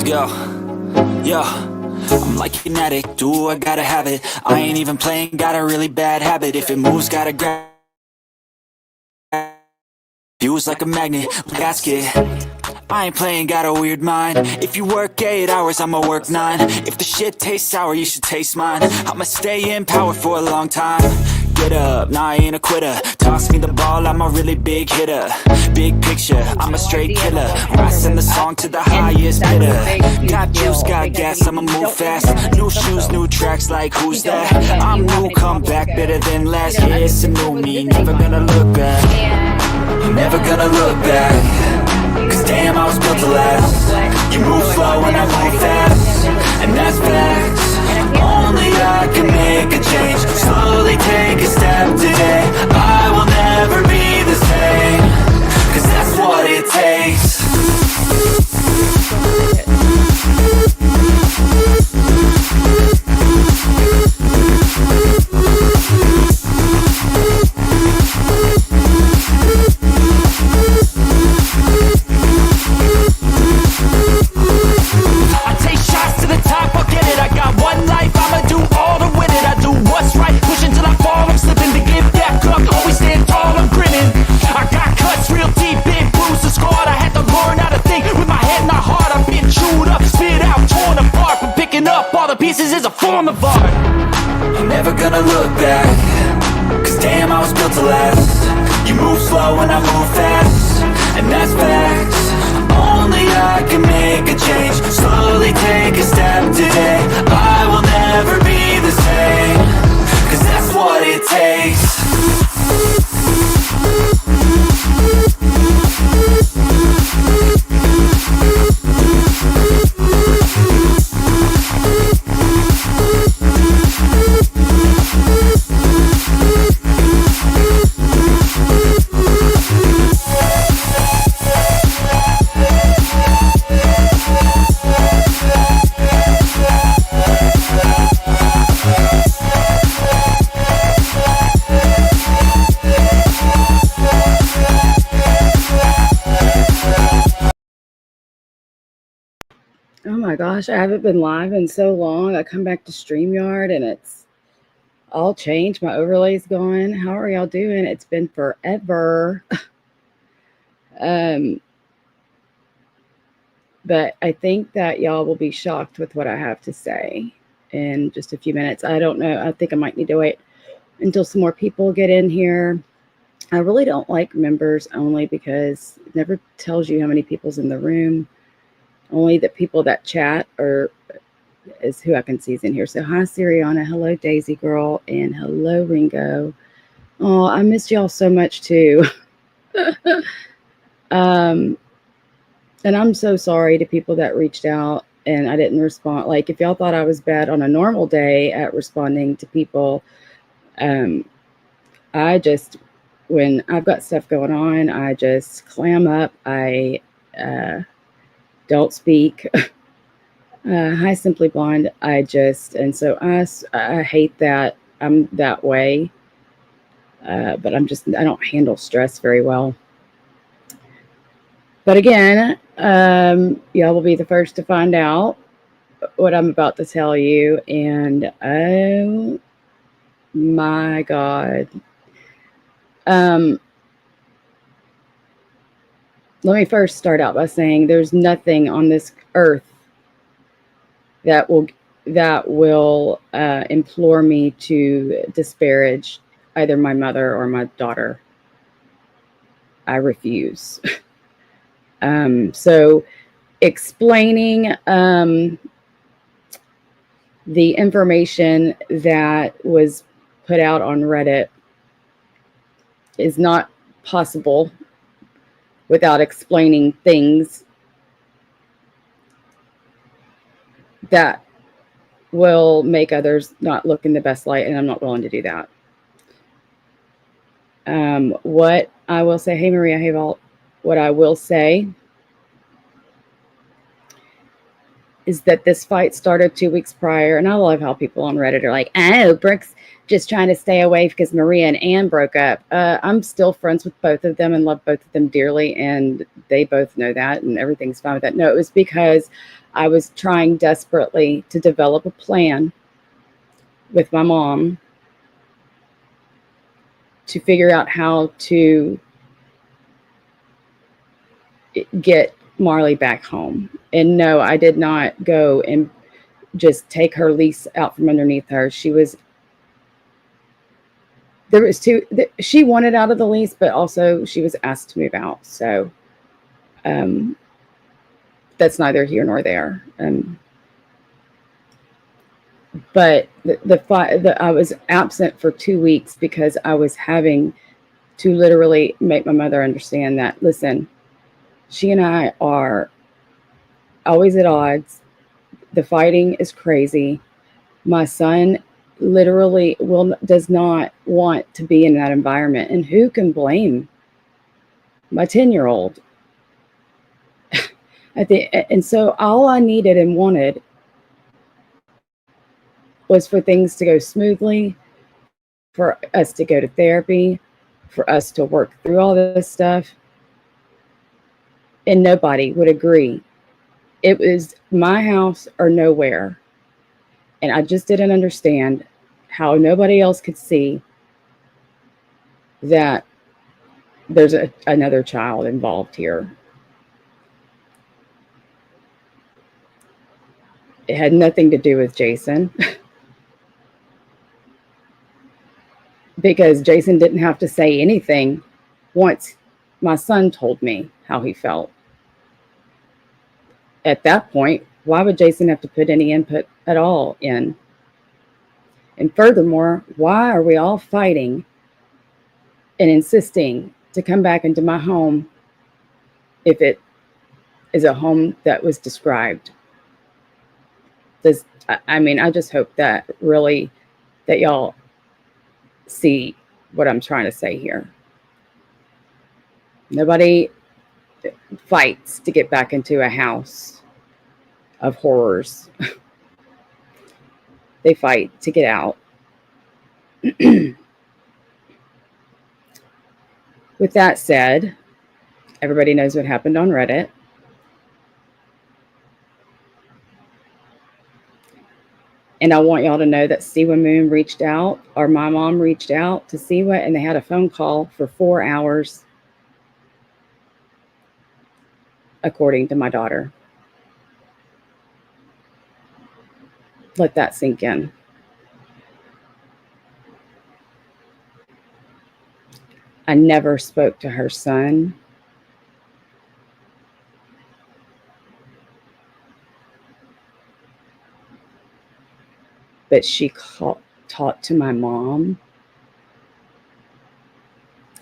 Let's go. Yo, I'm like an addict, do I gotta have it. I ain't even playing, got a really bad habit. If it moves, gotta grab. Fuse like a magnet, gasket. I ain't playing, got a weird mind. If you work 8 hours, I'ma work 9. If the shit tastes sour, you should taste mine. I'ma stay in power for a long time. Get up, nah, I ain't a quitter. Toss me the ball, I'm a really big hitter. Big picture, I'm a straight killer. Rising the song to the highest bidder. Got juice, got gas, I'ma move fast. New shoes, new tracks, like who's that? I'm new, come back, better than last. Yeah, it's a new me, never gonna look back. Never gonna look back. Cause damn, I was built to last. You move slow and I move fast, and that's facts. Only I can make a change. Slowly take a step today. I will never be the same. Cause that's what it takes. I take shots to the top, I'll get it. I got one life, I'ma do all to win it. I do what's right, push until I fall. I'm slipping to give back up, always stand tall, I'm grinning. I got cuts real deep, big bruises scarred. I had to learn how to think with my head and my heart. I've been chewed up, spit out, torn apart. But picking up all the pieces is a form of art. I'm never gonna look back. Cause damn, I was built to last. You move slow and I move fast, and that's facts. Only I can make a change. Slowly take a step today. I will never be the same. Cause that's what it takes. Oh my gosh, I haven't been live in so long. I come back to StreamYard and it's all changed. My overlay's gone. How are y'all doing? It's been forever. But I think that y'all will be shocked with what I have to say in just a few minutes. I don't know. I think I might need to wait until some more people get in here. I really don't like members only because it never tells you how many people's in the room. Only the people that chat is who I can see is in here. So hi, Siriana. Hello, Daisy Girl. And hello, Ringo. Oh, I missed y'all so much too. And I'm so sorry to people that reached out and I didn't respond. Like if y'all thought I was bad on a normal day at responding to people, I just, when I've got stuff going on, I just clam up. I don't speak. Hi, Simply Blonde. And so I hate that I'm that way. But I don't handle stress very well. But again, y'all will be the first to find out what I'm about to tell you. And oh my God. Let me first start out by saying there's nothing on this earth that will implore me to disparage either my mother or my daughter. I refuse. So explaining the information that was put out on Reddit is not possible without explaining things that will make others not look in the best light, and I'm not willing to do that. What I will say, hey Maria, hey Vault, what I will say is that this fight started 2 weeks prior. And I love how people on Reddit are like, oh, Brooke's just trying to stay away because Maria and Ann broke up. I'm still friends with both of them and love both of them dearly. And they both know that, and everything's fine with that. No, it was because I was trying desperately to develop a plan with my mom to figure out how to get Marley back home. And no, I did not go and just take her lease out from underneath her. There was two, she wanted out of the lease, but also she was asked to move out. So um, that's neither here nor there. But I was absent for 2 weeks because I was having to literally make my mother understand that, listen, she and I are always at odds. The fighting is crazy. My son literally does not want to be in that environment. And who can blame my 10-year-old? And so all I needed and wanted was for things to go smoothly, for us to go to therapy, for us to work through all this stuff. And nobody would agree. It was my house or nowhere. And I just didn't understand how nobody else could see that there's another child involved here. It had nothing to do with Jason because Jason didn't have to say anything once my son told me how he felt. At that point, why would Jason have to put any input at all in? And furthermore, why are we all fighting and insisting to come back into my home if it is a home that was described? I just hope that really that y'all see what I'm trying to say here. Nobody fights to get back into a house of horrors. They fight to get out. With that said, everybody knows what happened on Reddit. And I want y'all to know that Siwa Moon reached out, or my mom reached out to Siwa, and they had a phone call for 4 hours, according to my daughter. Let that sink in. I never spoke to her son. But she talked to my mom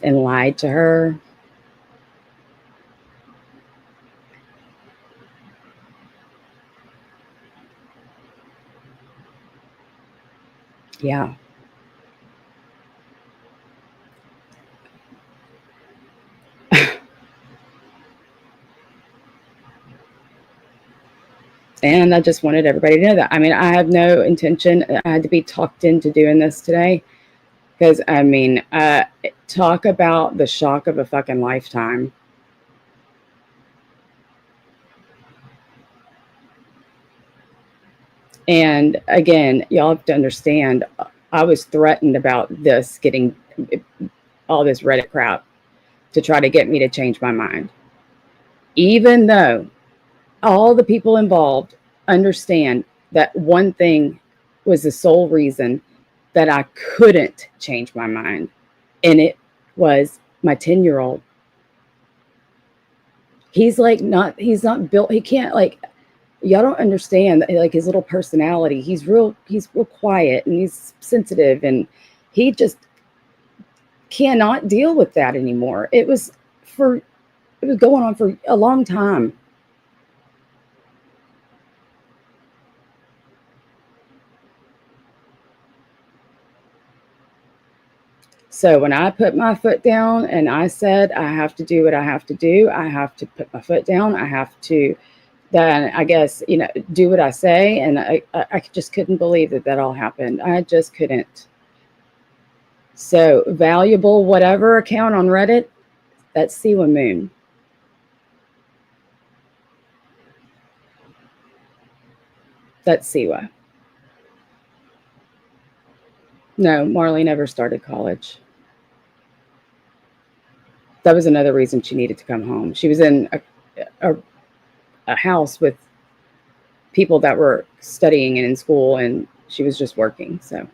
and lied to her. Yeah. And I just wanted everybody to know that. I mean, I have no intention. I had to be talked into doing this today because, talk about the shock of a fucking lifetime. And again, y'all have to understand, I was threatened about this, getting all this Reddit crap to try to get me to change my mind. Even though all the people involved understand that one thing was the sole reason that I couldn't change my mind. And it was my 10-year-old. He's not built, he can't, y'all don't understand that, his little personality. He's real quiet and he's sensitive, and he just cannot deal with that anymore. It was going on for a long time. So when I put my foot down and I said, I have to do what I have to do, I have to put my foot down, I have to then I guess, do what I say. And I just couldn't believe that that all happened. I just couldn't. So valuable, whatever account on Reddit, that's Siwa Moon. That's Siwa. No, Marley never started college. That was another reason she needed to come home. She was in a, a house with people that were studying and in school, and she was just working. So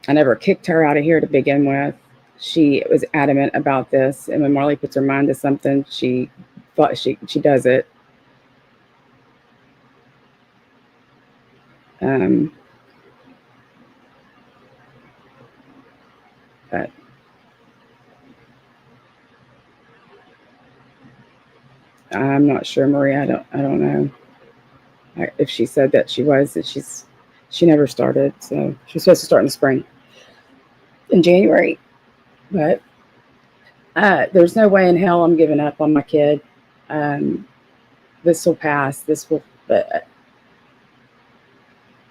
I never kicked her out of here to begin with. She was adamant about this, and when Marley puts her mind to something, she does it. Um, but I'm not sure, Maria. I don't know if she said that she was that she never started. So she was supposed to start in the spring, in January. But there's no way in hell I'm giving up on my kid. Um, this will pass. But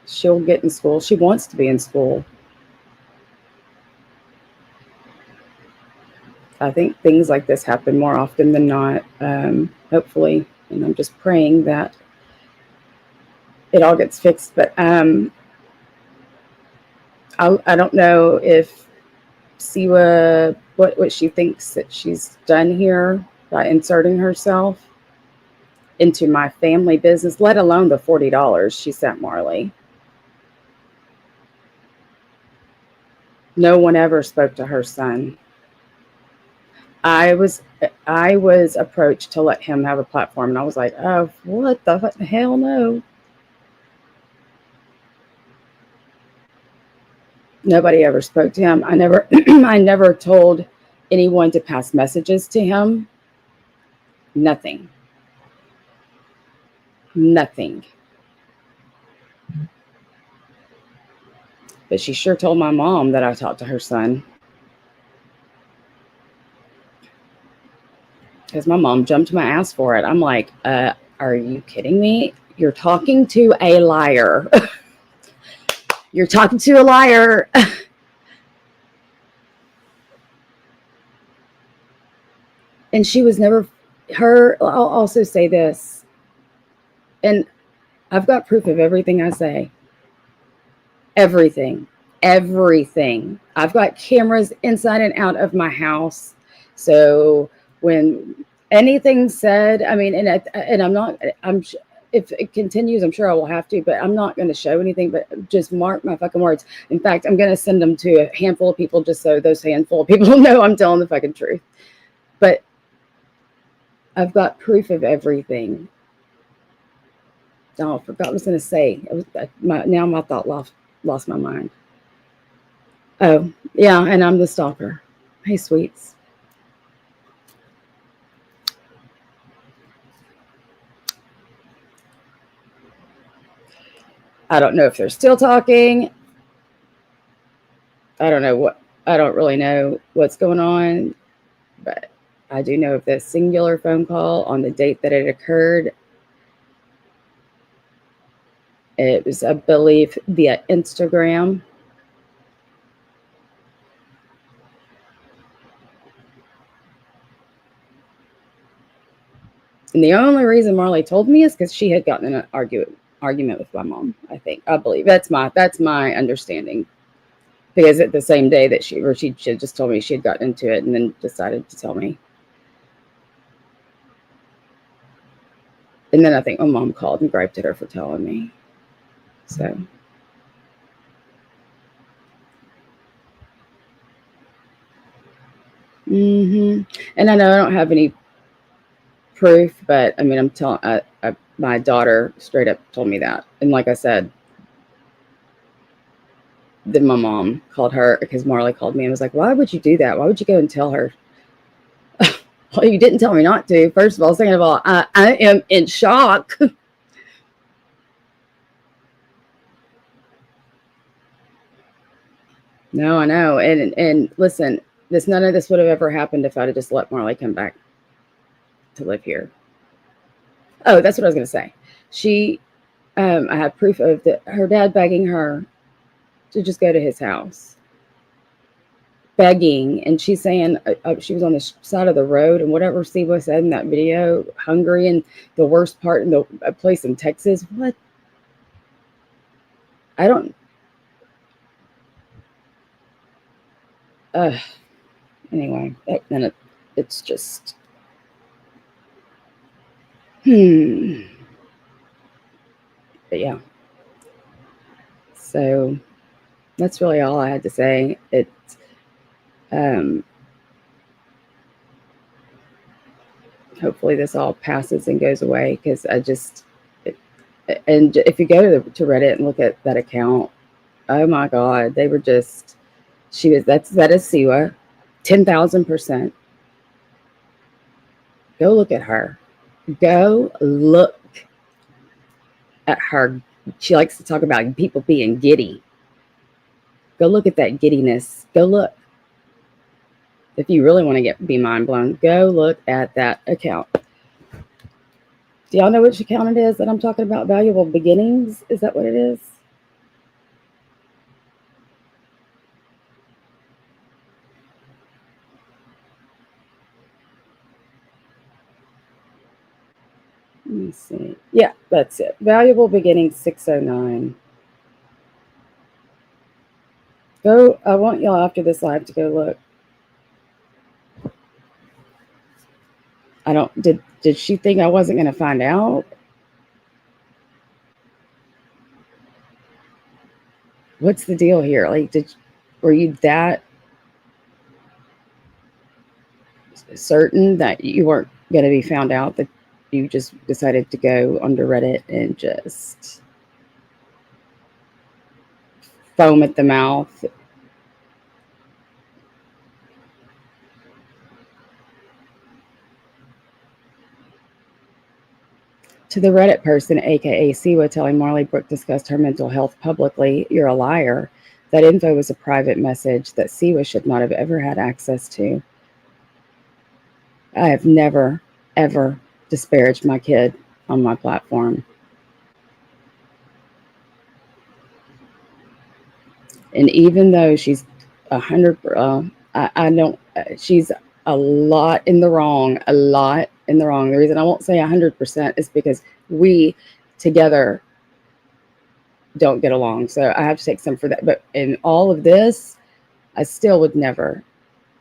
she'll get in school. She wants to be in school. I think things like this happen more often than not, hopefully. And I'm just praying that it all gets fixed. But I don't know if Siwa, what she thinks that she's done here by inserting herself into my family business, let alone the $40 she sent Marley. No one ever spoke to her son. I was I was approached to let him have a platform, and I was like, oh, what the hell, no. Nobody ever spoke to him. I never I never told anyone to pass messages to him. Nothing. Nothing. But she sure told my mom that I talked to her son. Because my mom jumped my ass for it. I'm like, are you kidding me? You're talking to a liar. You're talking to a liar. And she was never her. I'll also say this, and I've got proof of everything I say. Everything. Everything. I've got cameras inside and out of my house. So when anything's said, I mean, and I'm not, if it continues, I'm sure I will have to, but I'm not going to show anything, but just mark my fucking words. In fact, I'm going to send them to a handful of people just so those handful of people know I'm telling the fucking truth. But I've got proof of everything. Oh, I forgot what I was going to say. It was, now my thought lost my mind. Oh, yeah, and I'm the stalker. Hey, sweets. I don't know if they're still talking. I don't really know what's going on, but I do know of this singular phone call on the date that it occurred. It was, I believe, via Instagram. And the only reason Marley told me is because she had gotten in an argument with my mom. I believe that's my understanding. Because at the same day that she had just told me she had gotten into it and then decided to tell me. And then I think my mom called and griped at her for telling me. So. And I know I don't have any proof, but I mean, I'm telling, my daughter straight up told me that. And like I said, then my mom called her because Marley called me and was like, why would you do that? Why would you go and tell her? Well, you didn't tell me not to. First of all, second of all, I am in shock. No, I know. And listen, None of this would have ever happened if I'd have just let Marley come back to live here. Oh, that's what I was going to say. She, I have proof of her dad begging her to just go to his house, begging, and she's saying she was on the side of the road, and whatever Siwa said in that video, hungry, and the worst part in the a place in Texas. What? I don't. Anyway, then it's just. But yeah. So that's really all I had to say. It's hopefully this all passes and goes away, because and if you go to Reddit and look at that account, oh my God, they were just, that is Siwa, 10,000%. Go look at her. Go look at her. She likes to talk about people being giddy. Go look at that giddiness. Go look. If you really want to be mind blown, go look at that account. Do y'all know which account it is that I'm talking about? Valuable Beginnings? Is that what it is? Let me see. Yeah, that's it. Valuable Beginnings 609. Go. I want y'all after this live to go look. I don't. Did she think I wasn't going to find out? What's the deal here? Like, were you that certain that you weren't going to be found out, that you just decided to go under Reddit and just foam at the mouth? To the Reddit person, aka Siwa, telling Marley Brooke discussed her mental health publicly, you're a liar. That info was a private message that Siwa should not have ever had access to. I have never, ever disparaged my kid on my platform. And even though she's 100, I don't, she's a lot in the wrong, The reason I won't say 100% is because we together don't get along. So I have to take some for that. But in all of this, I still would never.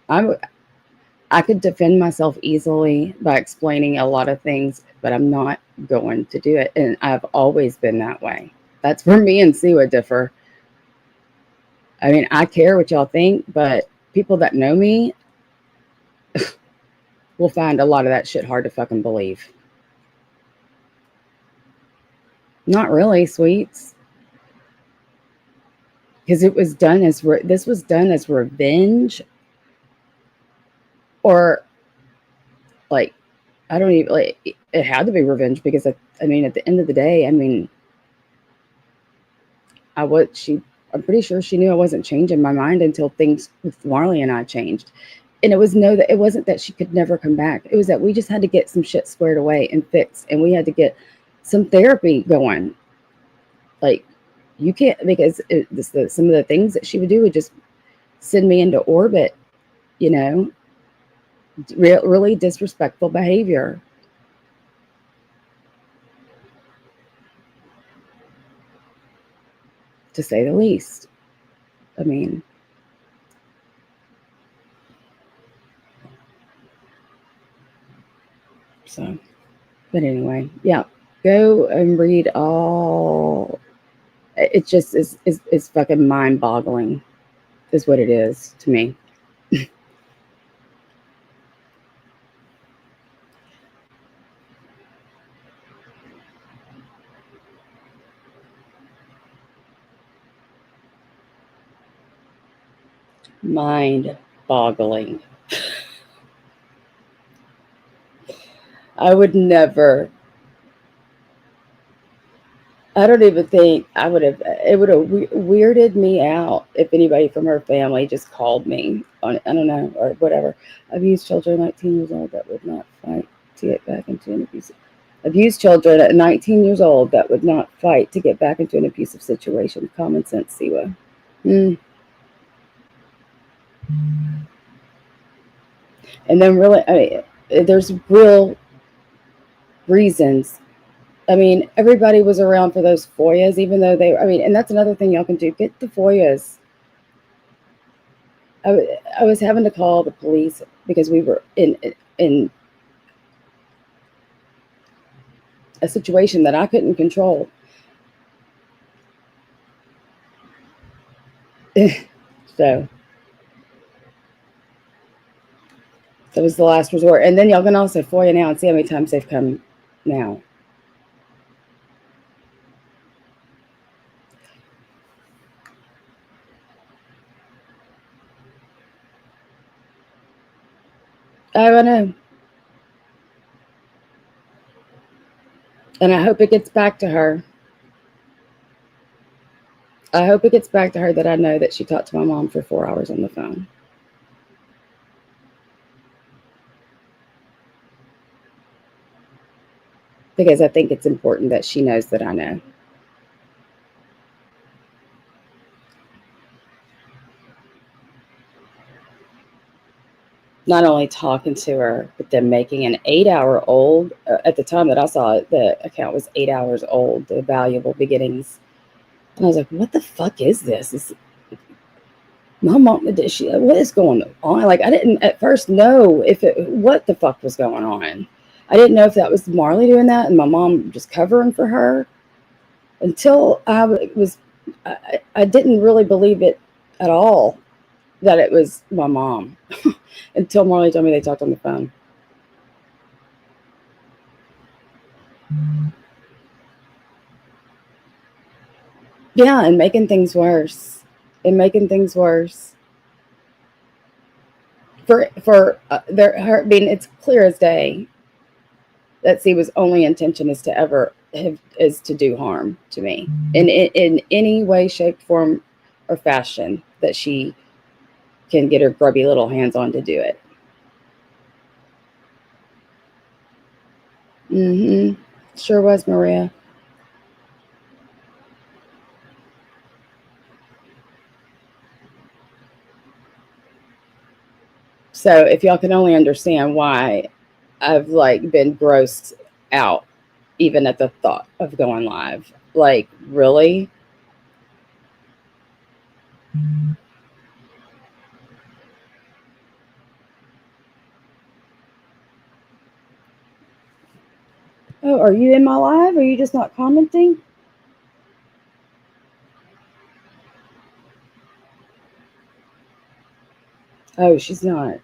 I could defend myself easily by explaining a lot of things, but I'm not going to do it. And I've always been that way. That's where me and Siwa differ. I mean, I care what y'all think, but people that know me will find a lot of that shit hard to fucking believe. Not really, sweets. Because this was done as revenge, or like, I don't even, like, it had to be revenge, because I mean, at the end of the day, I mean, I'm pretty sure she knew I wasn't changing my mind until things with Marley and I changed. And it wasn't that she could never come back. It was that we just had to get some shit squared away and fixed, and we had to get some therapy going. Like, you can't, because some of the things that she would do would just send me into orbit, you know, really disrespectful behavior. To say the least. I mean, so, but anyway, yeah, go and read all. It just is fucking mind boggling, is what it is to me. Mind boggling. I would never. I don't even think I would have. It would have weirded me out if anybody from her family just called me on. I don't know or whatever. Abused children, 19 years old, that would not fight to get back into an abusive. Abused children at 19 years old that would not fight to get back into an abusive situation. Common sense, Siwa. Mm. And then really, I mean, there's real reasons. I mean, everybody was around for those FOIAs, even though they. I mean, and that's another thing y'all can do. Get the FOIAs. I was having to call the police because we were in a situation that I couldn't control. So that was the last resort. And then y'all can also FOIA now and see how many times they've come now. I don't know. And I hope it gets back to her. I hope it gets back to her that I know that she talked to my mom for 4 hours on the phone. Because I think it's important that she knows that I know. Not only talking to her, but then making an 8 hour old. At the time that I saw it, the account was 8 hours old, the valuable beginnings. And I was like, what the fuck is this? My mom, what is going on? Like, I didn't at first know what the fuck was going on. I didn't know if that was Marley doing that and my mom just covering for her until I didn't really believe it at all that it was my mom until Marley told me they talked on the phone. Yeah, and making things worse. And making things worse. I mean, it's clear as day that Siwa's only intention is to is to do harm to me in any way, shape, form, or fashion that she can get her grubby little hands on to do it. Mm-hmm. Sure was, Maria. So if y'all can only understand why I've like been grossed out even at the thought of going live. Like, really? Oh, are you in my live? Are you just not commenting? Oh, she's not.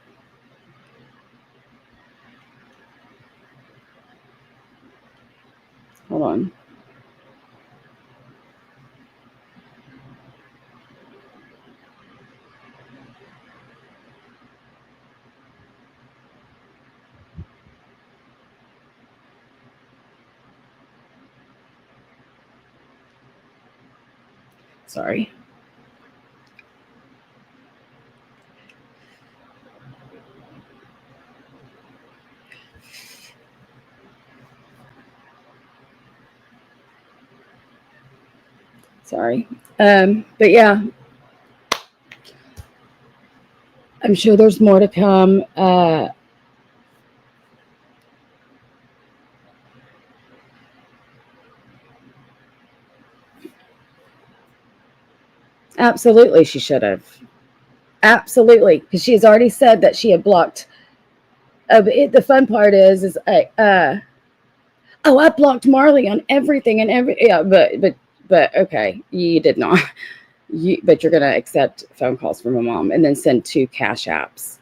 Hold on. Sorry. Sorry. But yeah, I'm sure there's more to come. Absolutely, she should have. Absolutely, because she has already said that she had blocked. The fun part is oh, I blocked Marley on everything and every. Yeah, but okay, you did not. But you're gonna accept phone calls from a mom and then send 2 cash apps.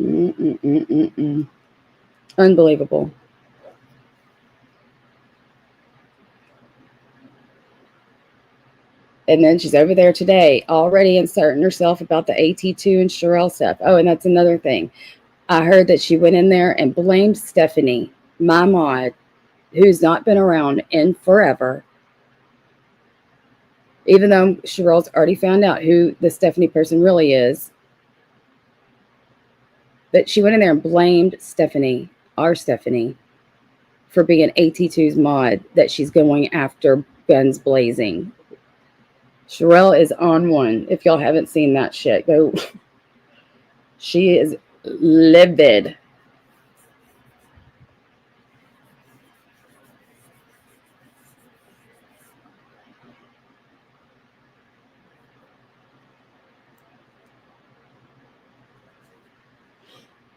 Mm-mm-mm-mm-mm. Unbelievable. And then she's over there today, already inserting herself about the AT2 and Sherelle stuff. Oh, and that's another thing. I heard that she went in there and blamed Stephanie, my mod, who's not been around in forever, even though Sherelle's already found out who the Stephanie person really is. But she went in there and blamed Stephanie, our Stephanie, for being AT2's mod, that she's going after guns blazing. Sherelle is on one. If y'all haven't seen that shit, go. She is livid.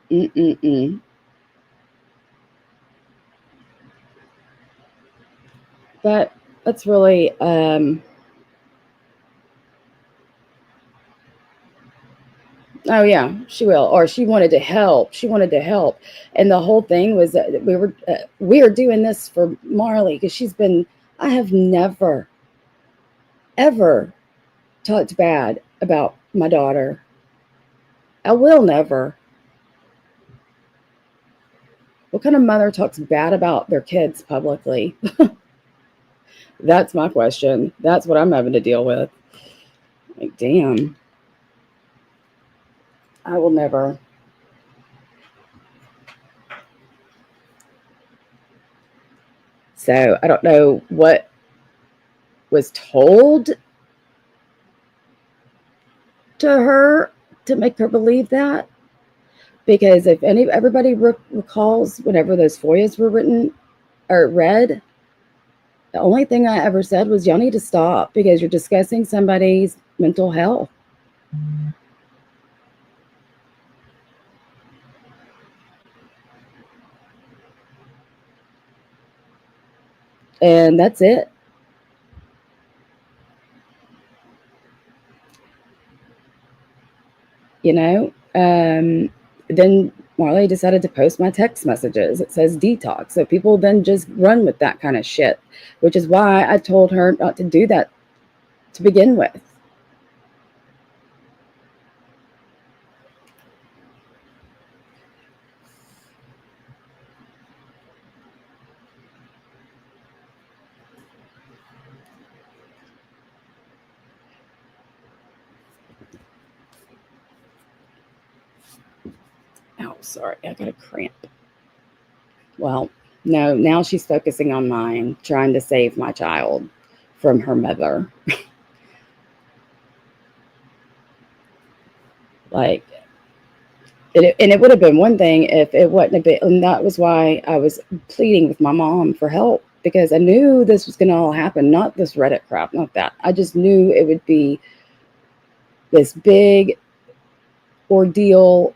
Mm-mm-mm. But that's really oh yeah, she will. Or she wanted to help. She wanted to help, and the whole thing was that we are doing this for Marley because she's been. I have never, ever talked bad about my daughter. I will never. What kind of mother talks bad about their kids publicly? That's my question. That's what I'm having to deal with. Like, damn. I will never. So I don't know what was told to her to make her believe that. Because if everybody recalls whenever those FOIAs were written or read, the only thing I ever said was, y'all need to stop because you're discussing somebody's mental health. And that's it. You know, then Marley decided to post my text messages. It says detox. So people then just run with that kind of shit, which is why I told her not to do that to begin with. Oh, sorry, I got a cramp. Well, no, now she's focusing on mine, trying to save my child from her mother. Like, and it would have been one thing if it wasn't a bit, and that was why I was pleading with my mom for help, because I knew this was going to all happen. Not this Reddit crap, not that. I just knew it would be this big ordeal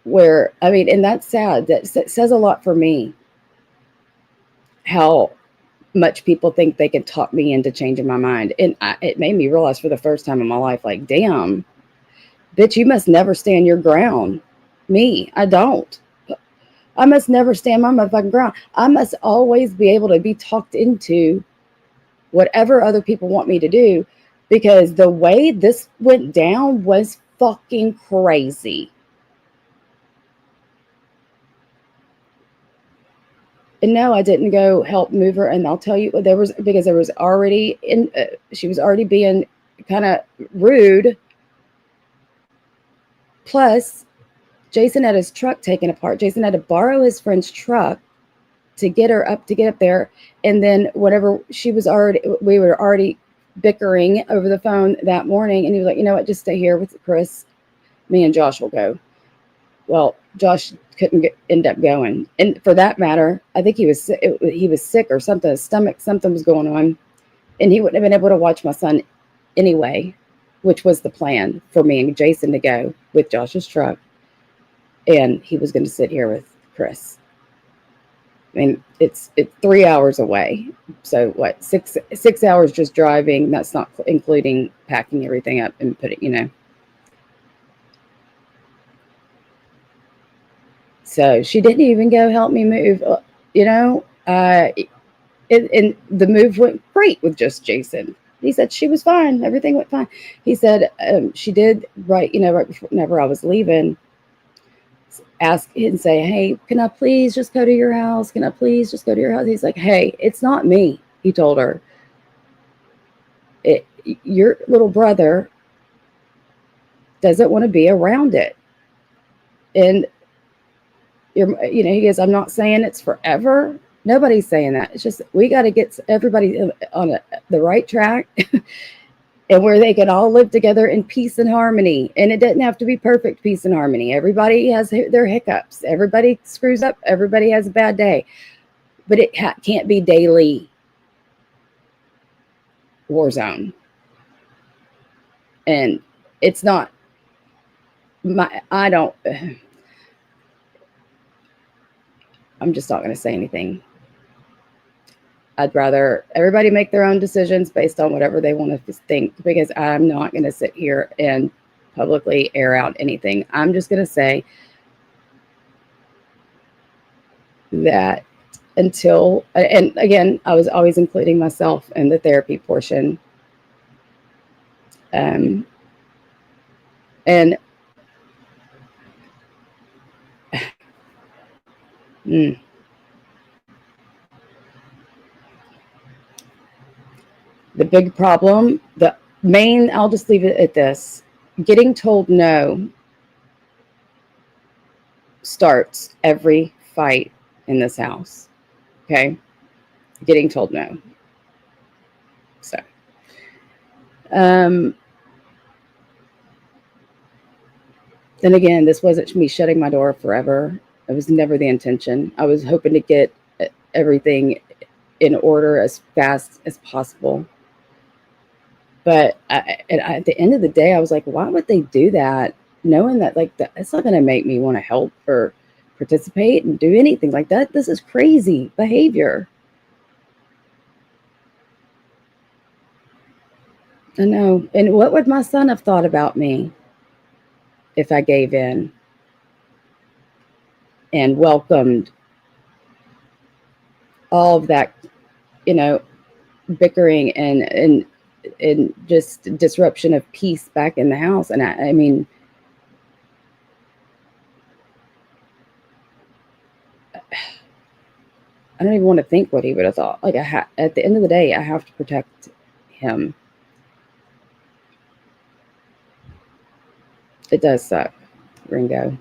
where, I mean, and that's sad. That says a lot for me, how much people think they can talk me into changing my mind. And it made me realize for the first time in my life, like, damn, bitch, you must never stand your ground. Me, I don't. I must never stand my motherfucking ground. I must always be able to be talked into whatever other people want me to do, because the way this went down was fucking crazy. And no, I didn't go help move her. And I'll tell you, because there was already she was already being kind of rude. Plus, Jason had his truck taken apart. Jason had to borrow his friend's truck to get up there. And then whenever we were already bickering over the phone that morning. And he was like, you know what, just stay here with Chris. Me and Josh will go. Well, Josh couldn't end up going. And for that matter, I think he was sick or something. His stomach, something was going on. And he wouldn't have been able to watch my son anyway, which was the plan for me and Jason to go with Josh's truck. And he was going to sit here with Chris. I mean, it's 3 hours away. So what, 6 hours just driving. That's not including packing everything up and putting, So she didn't even go help me move, and the move went great with just Jason. He said she was fine. Everything went fine. He said she did right, right before, whenever I was leaving, ask and say, hey, can I please just go to your house? Can I please just go to your house? He's like, hey, it's not me. He told her, your little brother doesn't want to be around it. And he goes, I'm not saying it's forever. Nobody's saying that. It's just we got to get everybody on the right track and where they can all live together in peace and harmony. And it doesn't have to be perfect peace and harmony. Everybody has their hiccups. Everybody screws up. Everybody has a bad day. But it can't be daily war zone. And it's not I'm just not going to say anything. I'd rather everybody make their own decisions based on whatever they want to think, because I'm not going to sit here and publicly air out anything. I'm just going to say that until, and again, I was always including myself in the therapy portion. And the big problem, I'll just leave it at this. Getting told no starts every fight in this house. Okay? Getting told no. So, then again, this wasn't me shutting my door forever. It was never the intention. I was hoping to get everything in order as fast as possible. But at the end of the day, I was like, why would they do that? Knowing that, it's not going to make me want to help or participate and do anything like that. This is crazy behavior. I know. And what would my son have thought about me if I gave in and welcomed all of that, bickering and just disruption of peace back in the house? And I mean, I don't even want to think what he would have thought. At the end of the day, I have to protect him. It does suck, Ringo.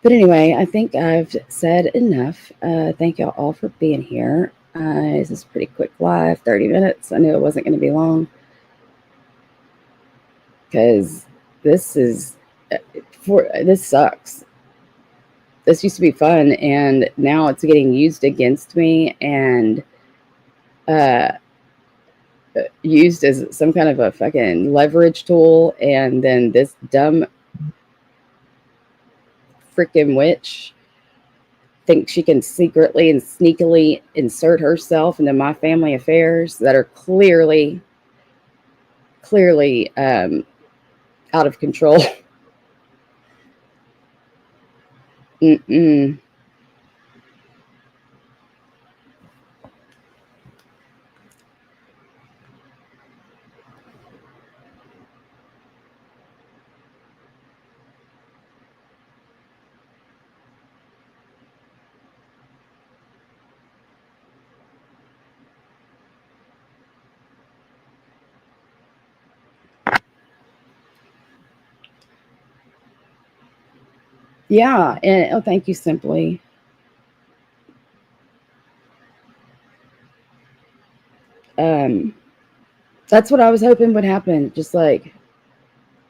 But anyway, I think I've said enough. Thank y'all all for being here. This is a pretty quick live, 30 minutes. I knew it wasn't going to be long, because this sucks. This used to be fun, and now it's getting used against me and used as some kind of a fucking leverage tool. And then this dumb freaking witch thinks she can secretly and sneakily insert herself into my family affairs that are clearly out of control. Yeah, and thank you, Simply. That's what I was hoping would happen.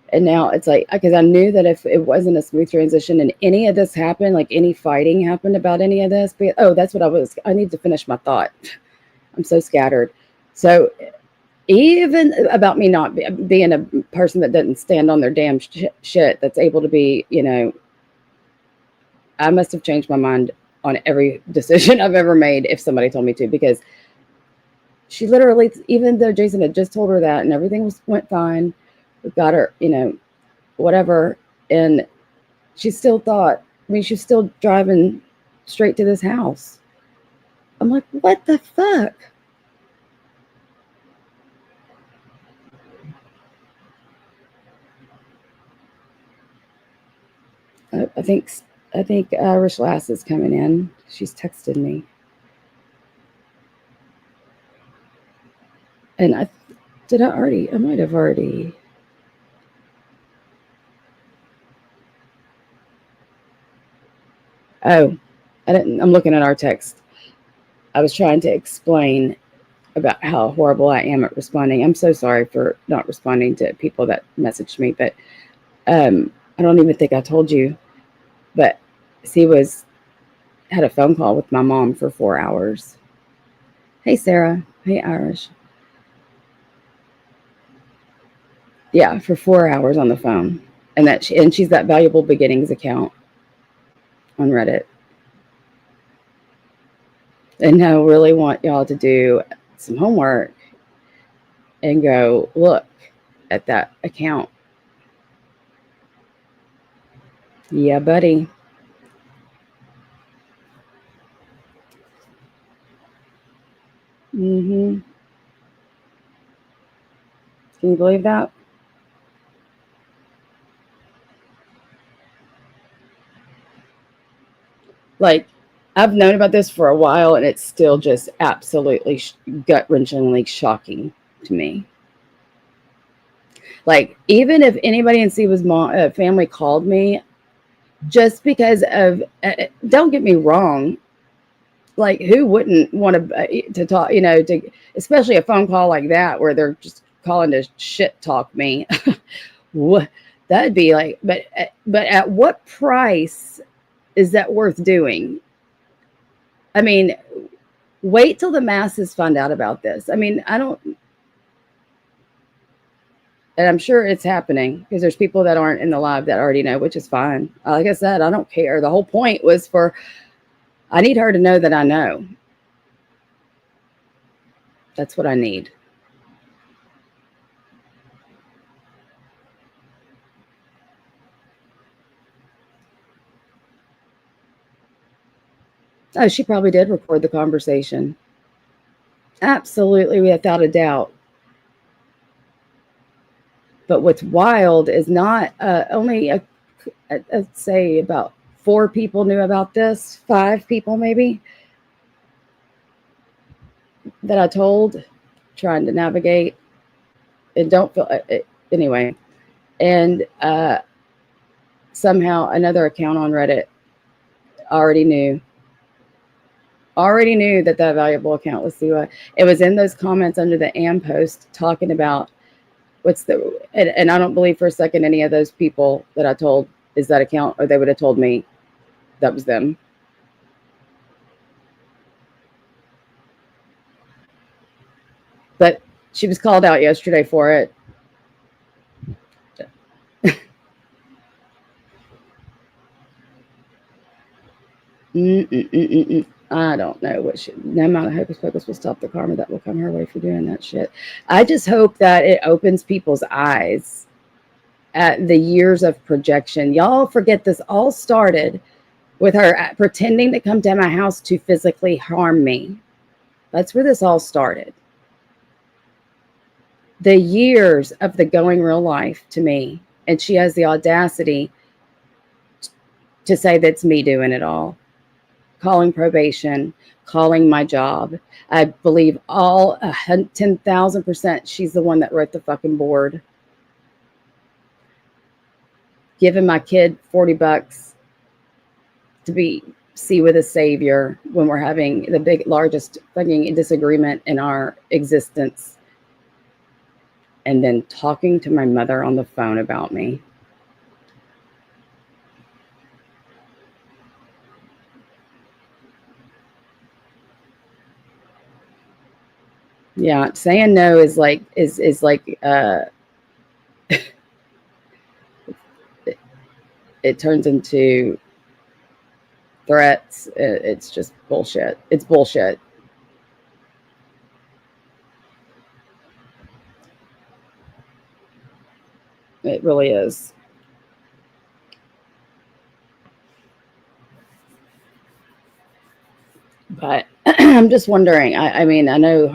And now it's because I knew that if it wasn't a smooth transition and any of this happened, like any fighting happened about any of this, that's what I need to finish my thought. I'm so scattered. So even about me not being a person that doesn't stand on their damn shit, that's able to be, I must have changed my mind on every decision I've ever made if somebody told me to, because she literally, even though Jason had just told her that and everything went fine, we got her, whatever, and she still thought, she's still driving straight to this house. I'm like, what the fuck? I think Irish Lass is coming in. She's texted me, and I might have already. Oh, I didn't. I'm looking at our text. I was trying to explain about how horrible I am at responding. I'm so sorry for not responding to people that messaged me, but I don't even think I told you, but she had a phone call with my mom for 4 hours. Hey, Sarah. Hey, Irish. Yeah, for 4 hours on the phone, and she's that Valuable Beginnings account on Reddit. And I really want y'all to do some homework and go look at that account. Yeah, buddy. Mm-hmm. Can you believe that? Like, I've known about this for a while, and it's still just absolutely gut wrenchingly shocking to me. Like, even if anybody in Siwa's family called me, just because of, don't get me wrong, like, who wouldn't want to talk, especially a phone call like that where they're just calling to shit talk me. What that'd be like, but at what price is that worth doing? I mean, wait till the masses find out about this. I mean, I don't, and I'm sure it's happening because there's people that aren't in the live that already know, which is fine. Like I said, I don't care. The whole point was I need her to know that I know. That's what I need. Oh, she probably did record the conversation. Absolutely, without a doubt. But what's wild is not only, I'd say about 4 people knew about this, 5 people maybe, that I told, trying to navigate. And don't feel it, anyway. And somehow another account on Reddit already knew that valuable account was Siwa. It was in those comments under the Am post talking about and I don't believe for a second any of those people that I told is that account, or they would have told me that was them. But she was called out yesterday for it. I don't know no amount of hocus pocus will stop the karma that will come her way for doing that shit. I just hope that it opens people's eyes at the years of projection. Y'all forget this all started with her pretending to come to my house to physically harm me. That's where this all started. The years of the going real life to me, and she has the audacity to say that's me doing it all. Calling probation, calling my job. I believe 10,000% she's the one that wrote the fucking board. Giving my kid $40 to see with a savior when we're having the largest fucking disagreement in our existence. And then talking to my mother on the phone about me. Yeah, saying no is like it turns into threats. It's just bullshit. It's bullshit. It really is. But I'm just wondering. I mean, I know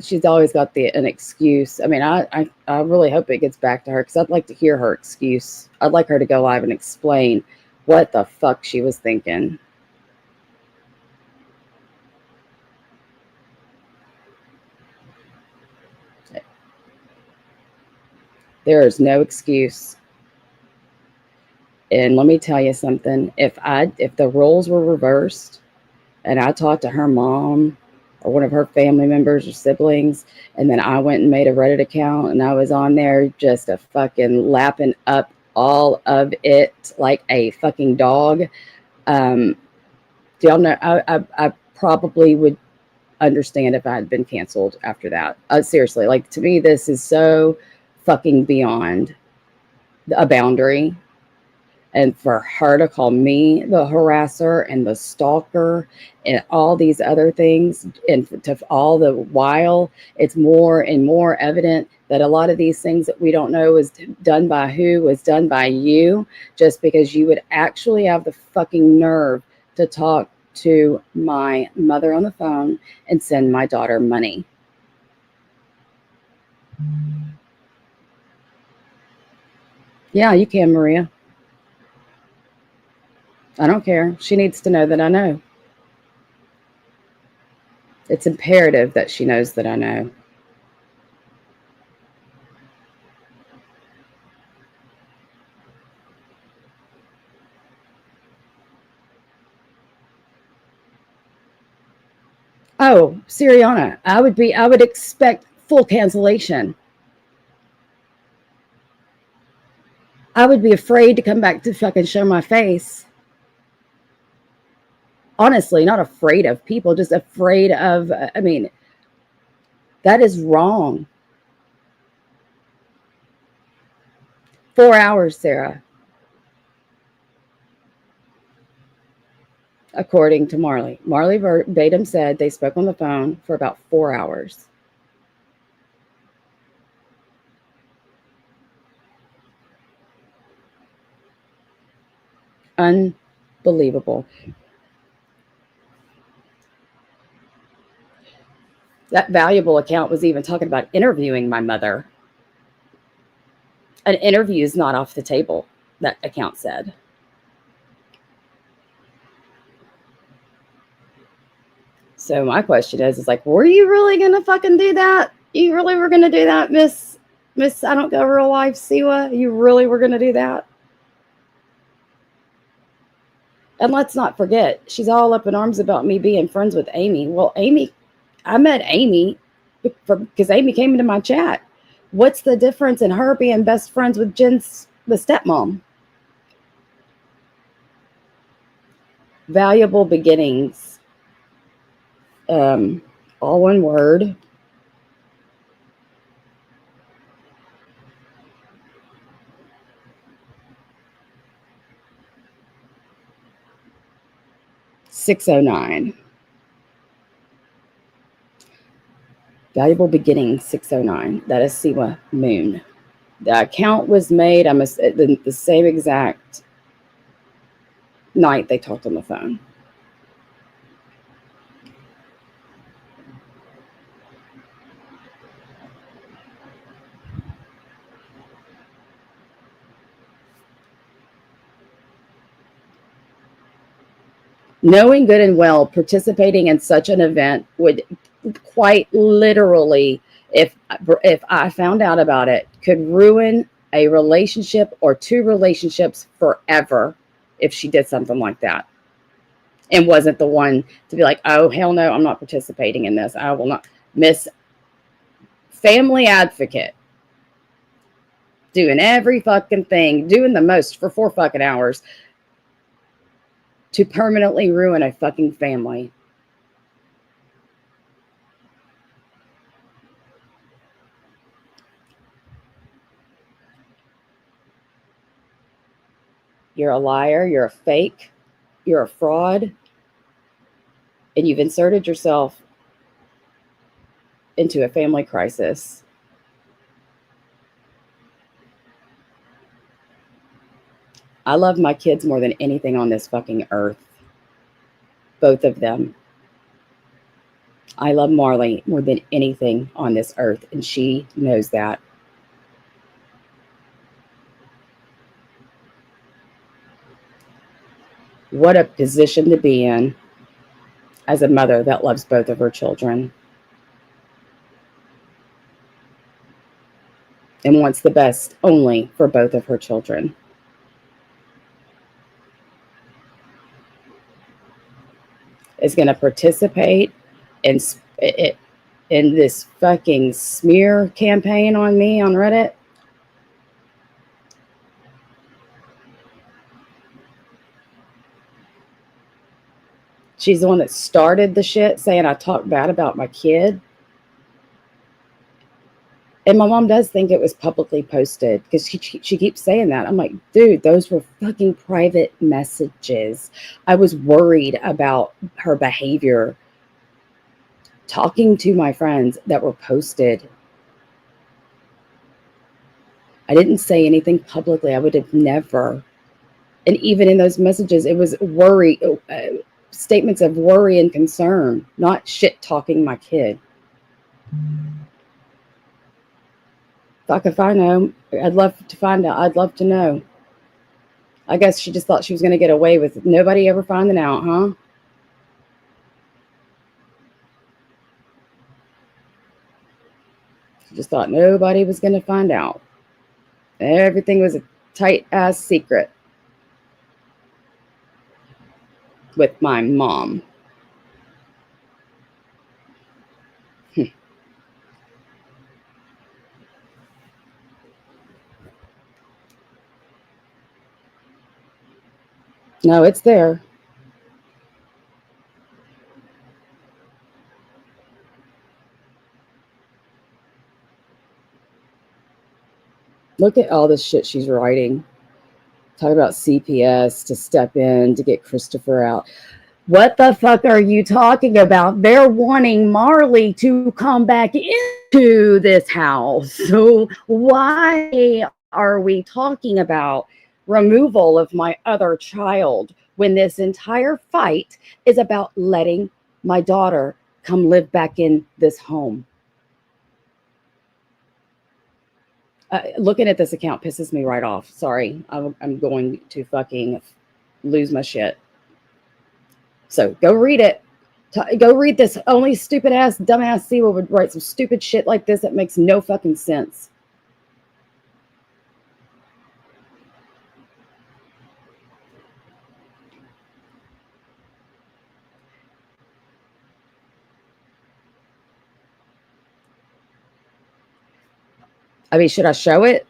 she's always got an excuse. I mean, I really hope it gets back to her because I'd like to hear her excuse. I'd like her to go live and explain what the fuck she was thinking. There is no excuse. And let me tell you something. If the roles were reversed and I talked to her mom or one of her family members or siblings, and then I went and made a Reddit account and I was on there just a fucking lapping up all of it like a fucking dog. Do y'all know? I probably would understand if I had been canceled after that. Seriously, like to me, this is so fucking beyond a boundary. And for her to call me the harasser and the stalker and all these other things, and to all the while, it's more and more evident that a lot of these things that we don't know was done by who was done by you, just because you would actually have the fucking nerve to talk to my mother on the phone and send my daughter money. Yeah, you can, Maria. I don't care. She needs to know that I know. It's imperative that she knows that I know. Oh, Siriana, I would expect full cancellation. I would be afraid to come back to fucking show my face. Honestly, not afraid of people, just afraid of, I mean, that is wrong. 4 hours, Sarah, according to Marley. Marley verbatim said they spoke on the phone for about 4 hours. Unbelievable. That valuable account was even talking about interviewing my mother. An interview is not off the table, that account said. So my question is like, were you really gonna fucking do that? You really were gonna do that, Miss I don't go real life Siwa? You really were gonna do that? And let's not forget, she's all up in arms about me being friends with Amy. Well, I met Amy because Amy came into my chat. What's the difference in her being best friends with the stepmom? Valuable beginnings. All one word. $609. Valuable beginnings 609. That is Siwa Moon. The account was made the same exact night they talked on the phone. Knowing good and well participating in such an event would quite literally, if I found out about it, could ruin a relationship or two relationships forever if she did something like that and wasn't the one to be like, oh hell no, I'm not participating in this. I will not. Miss Family Advocate, doing every fucking thing, doing the most for 4 fucking hours to permanently ruin a fucking family. You're a liar, you're a fake, you're a fraud, and you've inserted yourself into a family crisis. I love my kids more than anything on this fucking earth. Both of them. I love Marley more than anything on this earth, and she knows that. What a position to be in as a mother that loves both of her children and wants the best only for both of her children. Is going to participate in in this fucking smear campaign on me on Reddit. She's the one that started the shit saying I talk bad about my kid. And my mom does think it was publicly posted because she keeps saying that. I'm like, dude, those were fucking private messages. I was worried about her behavior talking to my friends that were posted. I didn't say anything publicly. I would have never. And even in those messages, it was worry, statements of worry and concern, not shit talking my kid. Fuck if I know. I'd love to find out. I'd love to know. I guess she just thought she was going to get away with nobody ever finding out, huh? She just thought nobody was going to find out. Everything was a tight ass secret with my mom. No, it's there. Look at all this shit she's writing. Talk about CPS to step in to get Christopher out. What the fuck are you talking about? They're wanting Marley to come back into this house. So why are we talking about removal of my other child when this entire fight is about letting my daughter come live back in this home? Looking at this account pisses me right off. Sorry, I'm going to fucking lose my shit. So go read it. Go read this. Only stupid ass, dumbass Siwa would write some stupid shit like this that makes no fucking sense. I mean, should I show it?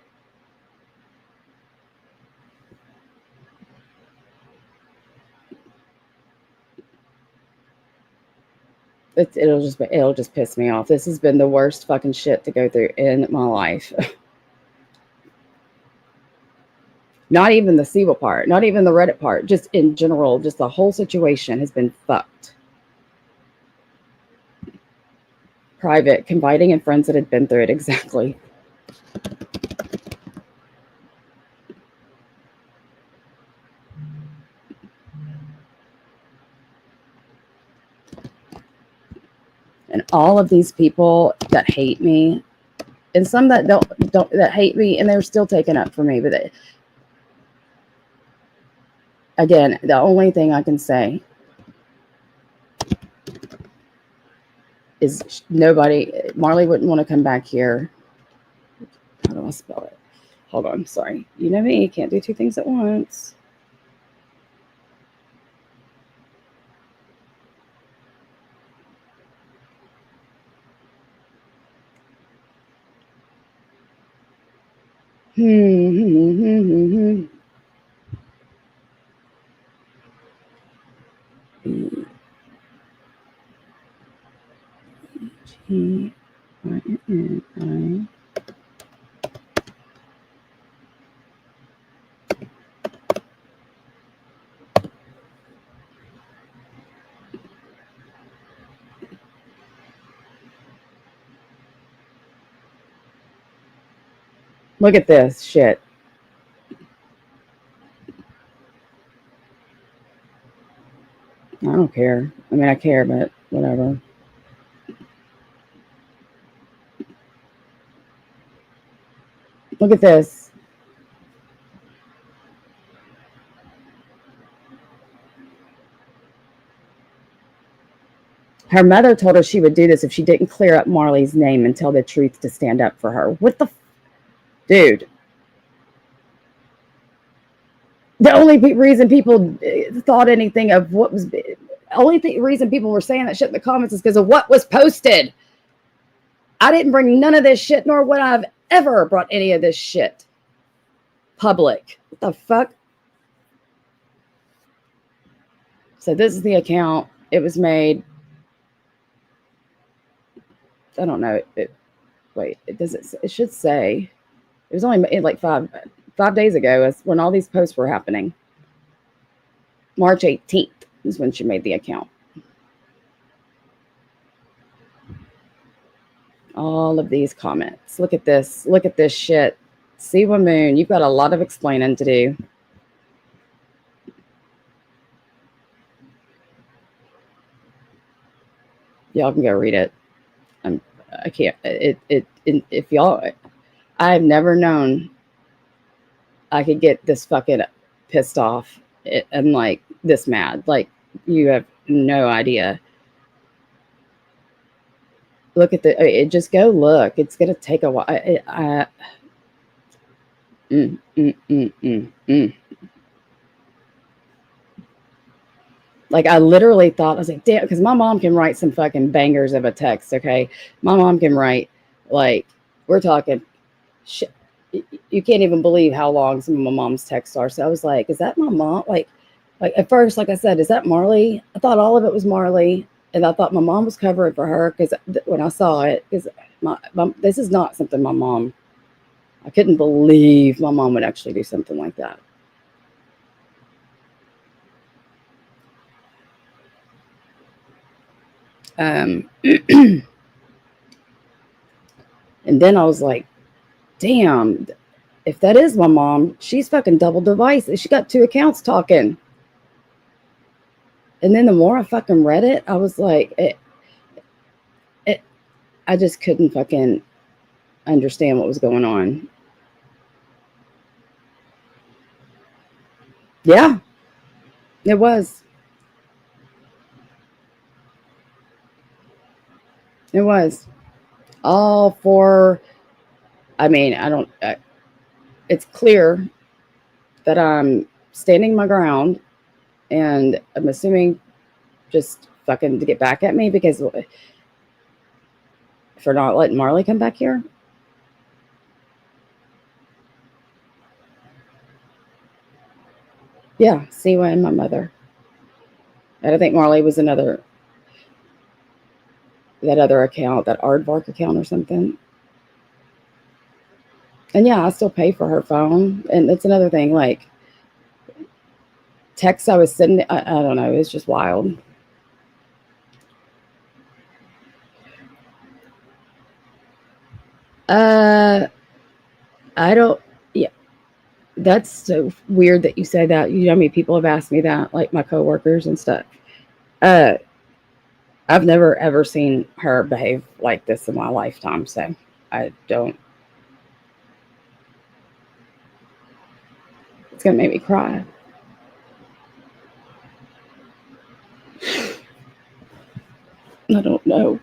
It'll just piss me off. This has been the worst fucking shit to go through in my life. Not even the Siwa part, not even the Reddit part, just in general, just the whole situation has been fucked. Private, confiding in friends that had been through it. Exactly. And all of these people that hate me, and some that don't that hate me, and they're still taking up for me. But again, the only thing I can say is Marley wouldn't want to come back here. How do I spell it? Hold on, sorry. You know me, can't do two things at once. Look at this shit. I don't care. I mean, I care, but whatever. Look at this. Her mother told her she would do this if she didn't clear up Marley's name and tell the truth to stand up for her. What the dude? The only reason people thought anything of what was, reason people were saying that shit in the comments is because of what was posted. I didn't bring none of this shit, nor would I have ever brought any of this shit public. What the fuck? So this is the account. It was made. I don't know. Wait. It doesn't. It should say. It was only like 5 days ago, when all these posts were happening. March 18th is when she made the account. All of these comments. Look at this. Look at this shit. Siwa Moon, you've got a lot of explaining to do. Y'all can go read it. I can't. If y'all, I've never known I could get this fucking pissed off and like this mad. Like, you have no idea. Look at just go look. It's gonna take a while. Like, I literally thought, I was like, damn, because my mom can write some fucking bangers of a text. Okay, my mom can write, like, we're talking shit. You can't even believe how long some of my mom's texts are. So I was like, is that my mom? Like at first, like I said, is that Marley? I thought all of it was Marley, and I thought my mom was covering for her because when I saw it, because this is not something my mom. I couldn't believe my mom would actually do something like that. And then I was like, damn, if that is my mom, she's fucking double device. She got 2 accounts talking. And then the more I fucking read it, I was like, I just couldn't fucking understand what was going on. Yeah, it was. It was. All for, I mean, it's clear that I'm standing my ground, and I'm assuming just fucking to get back at me because for not letting Marley come back here. Yeah, Siwa and my mother. And I think Marley was that other account, that Aardvark account or something. And yeah, I still pay for her phone. And it's another thing, like, texts I was sending, I don't know, it's just wild. I don't, yeah, that's so weird that you say that. You know, I mean, people have asked me that, like my coworkers and stuff. I've never ever seen her behave like this in my lifetime, so I don't. It's gonna make me cry. I don't know.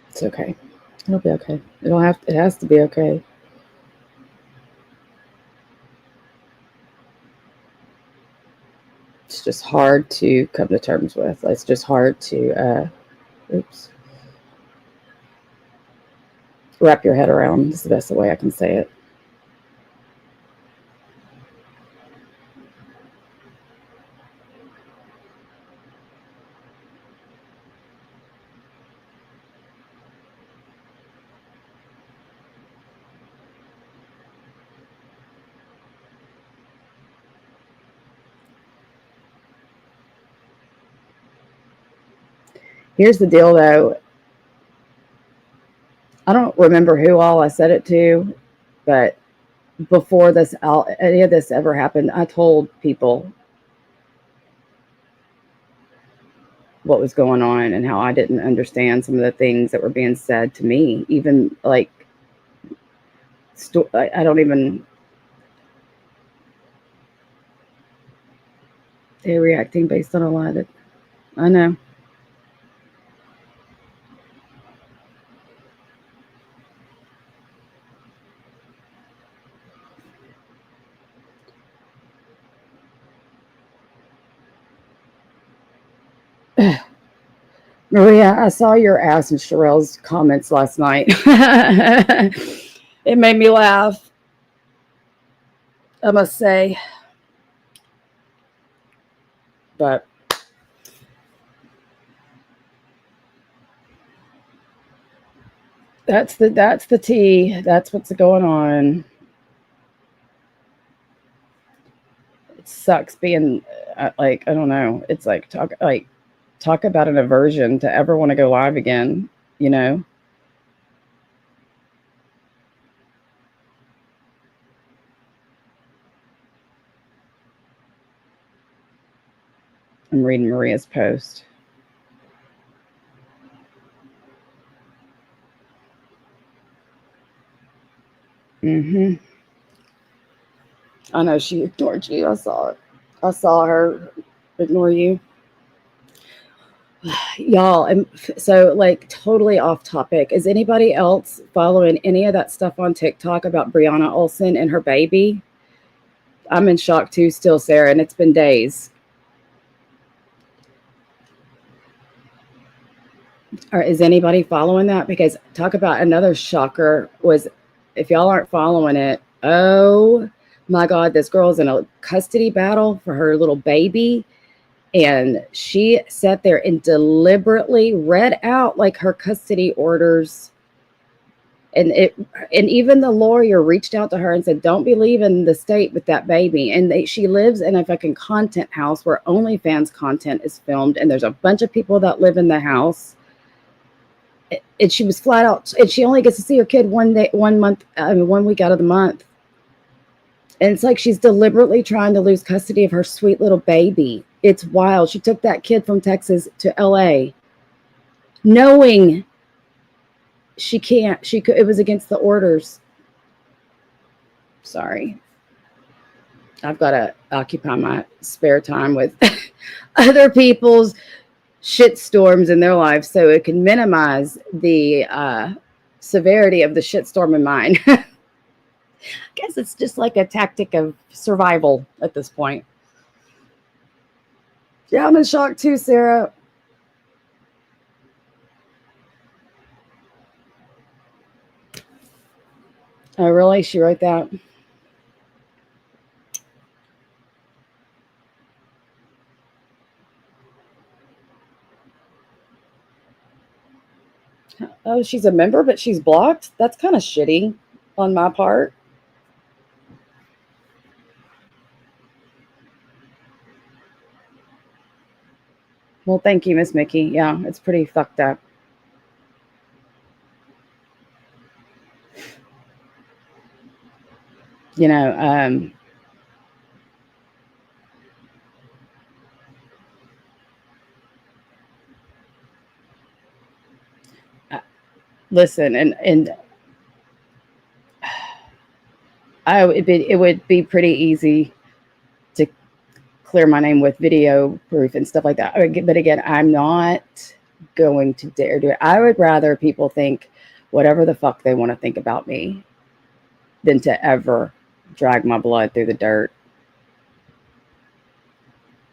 It's okay. It'll be okay. It has to be okay. It's just hard to come to terms with. It's just hard to wrap your head around. Is the best way I can say it. Here's the deal, though. I don't remember who all I said it to, but before any of this ever happened, I told people what was going on and how I didn't understand some of the things that were being said to me. Even like, I don't even. They're reacting based on a lie that I know. Maria, I saw your ass in Sherelle's comments last night. It made me laugh, I must say. But that's the tea. That's what's going on. It sucks being like, I don't know. It's like talk about an aversion to ever want to go live again, you know? I'm reading Maria's post. Mm-hmm. I know she ignored you. I saw it. I saw her ignore you. Y'all, so like totally off topic. Is anybody else following any of that stuff on TikTok about Brianna Olsen and her baby? I'm in shock too, still, Sarah, and it's been days. Or is anybody following that? Because talk about another shocker was, if y'all aren't following it, oh my God, this girl's in a custody battle for her little baby. And she sat there and deliberately read out like her custody orders. And even the lawyer reached out to her and said, "Don't be leaving the state with that baby." And she lives in a fucking content house where OnlyFans content is filmed, and there's a bunch of people that live in the house. And she was flat out, and she only gets to see her kid 1 week out of the month. And it's like she's deliberately trying to lose custody of her sweet little baby. It's wild. She took that kid from Texas to LA, knowing she can't. She could. It was against the orders. Sorry, I've got to occupy my spare time with other people's shit storms in their lives, so it can minimize the severity of the shitstorm in mine. I guess it's just like a tactic of survival at this point. Yeah, I'm in shock too, Sarah. Oh, really? She wrote that? Oh, she's a member, but she's blocked? That's kind of shitty on my part. Well, thank you, Miss Mickey. Yeah, it's pretty fucked up. You know, listen, and it would be pretty easy to clear my name with video proof and stuff like that. But again, I'm not going to dare do it. I would rather people think whatever the fuck they want to think about me than to ever drag my blood through the dirt.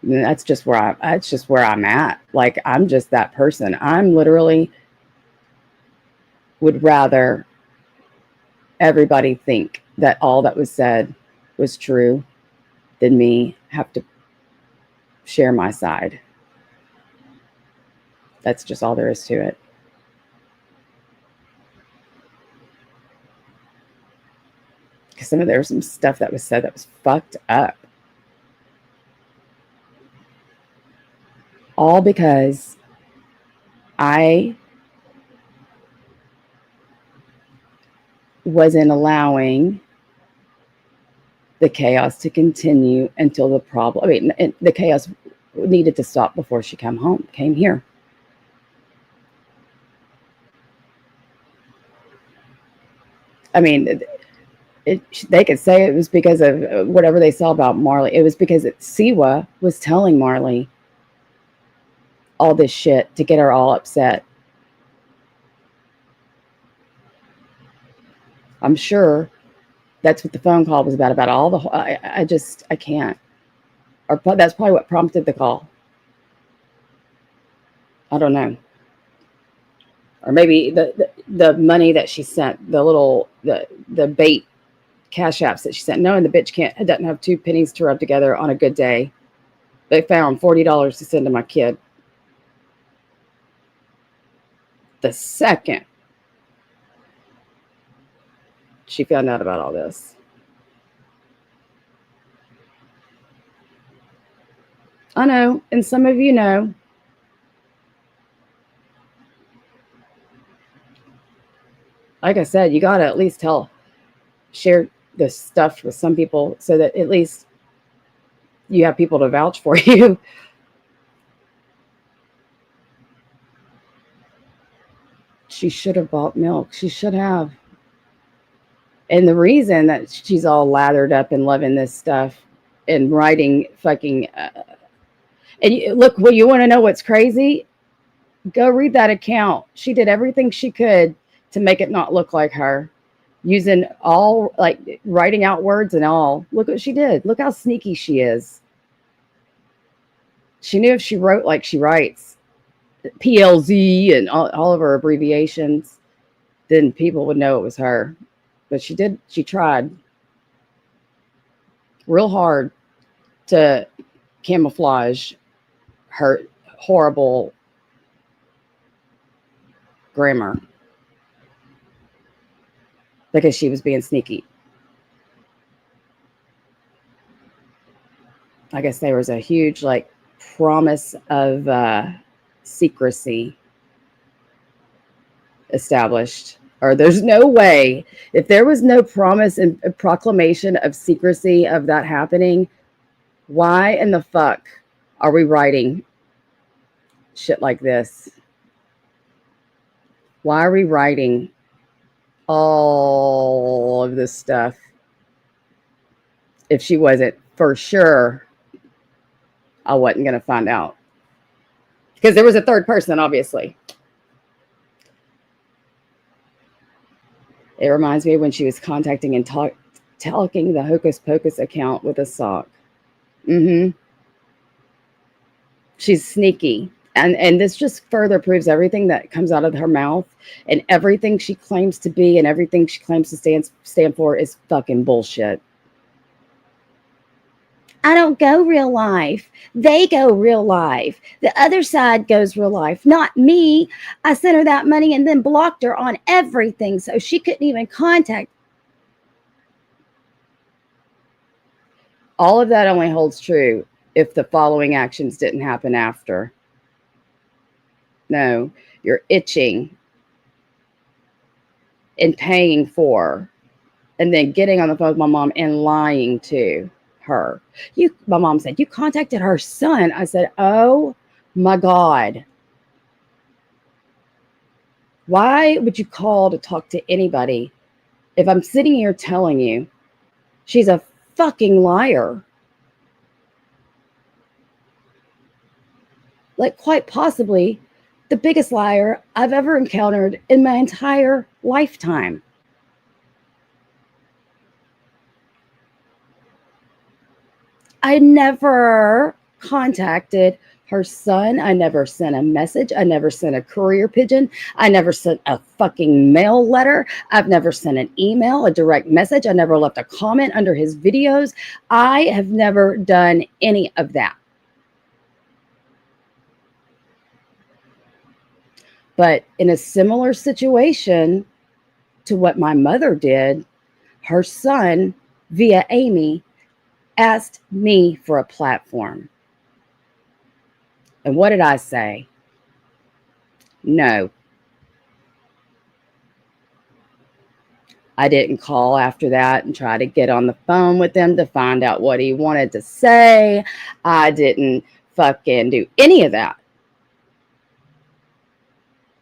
And that's just where I'm at. Like, I'm just that person. I'm literally would rather everybody think that all that was said was true than me have to share my side. That's just all there is to it. Because there was some stuff that was said that was fucked up. All because I wasn't allowing the chaos to continue until the chaos needed to stop before she came here. I mean, they could say it was because of whatever they saw about Marley. It was because Siwa was telling Marley all this shit to get her all upset. I'm sure that's what the phone call was about all the. I can't. Or that's probably what prompted the call. I don't know. Or maybe the money that she sent, the bait cash apps that she sent. Knowing the bitch doesn't have two pennies to rub together on a good day. They found $40 to send to my kid. The second she found out about all this. I know, and some of you know. Like I said, you got to at least share this stuff with some people so that at least you have people to vouch for you. She should have bought milk. She should have. And the reason that she's all lathered up and loving this stuff and writing fucking. Look, well, you want to know what's crazy? Go read that account. She did everything she could to make it not look like her, using all, like, writing out words and all. Look what she did. Look how sneaky she is. She knew if she wrote like she writes, PLZ and all of her abbreviations, then people would know it was her. But she tried real hard to camouflage her horrible grammar because she was being sneaky. I guess there was a huge, like, promise of secrecy established, or there's no way, if there was no promise and proclamation of secrecy of that happening, why in the fuck are we writing shit like this? Why are we writing all of this stuff if she wasn't for sure? I wasn't going to find out because there was a third person, obviously. It reminds me when she was contacting and talking the Hocus Pocus account with a sock. She's sneaky. And this just further proves everything that comes out of her mouth, and everything she claims to be and everything she claims to stand for is fucking bullshit. I don't go real life. They go real life. The other side goes real life. Not me. I sent her that money and then blocked her on everything so she couldn't even contact. All of that only holds true if the following actions didn't happen after. No, you're itching and paying for, and then getting on the phone with my mom and lying to her. My mom said, you contacted her son. I said, oh my God. Why would you call to talk to anybody if I'm sitting here telling you she's a fucking liar? Like, quite possibly the biggest liar I've ever encountered in my entire lifetime. I never contacted her son. I never sent a message. I never sent a courier pigeon. I never sent a fucking mail letter. I've never sent an email, a direct message. I never left a comment under his videos. I have never done any of that. But in a similar situation to what my mother did, her son, via Amy, asked me for a platform. And what did I say? No. I didn't call after that and try to get on the phone with him to find out what he wanted to say. I didn't fucking do any of that.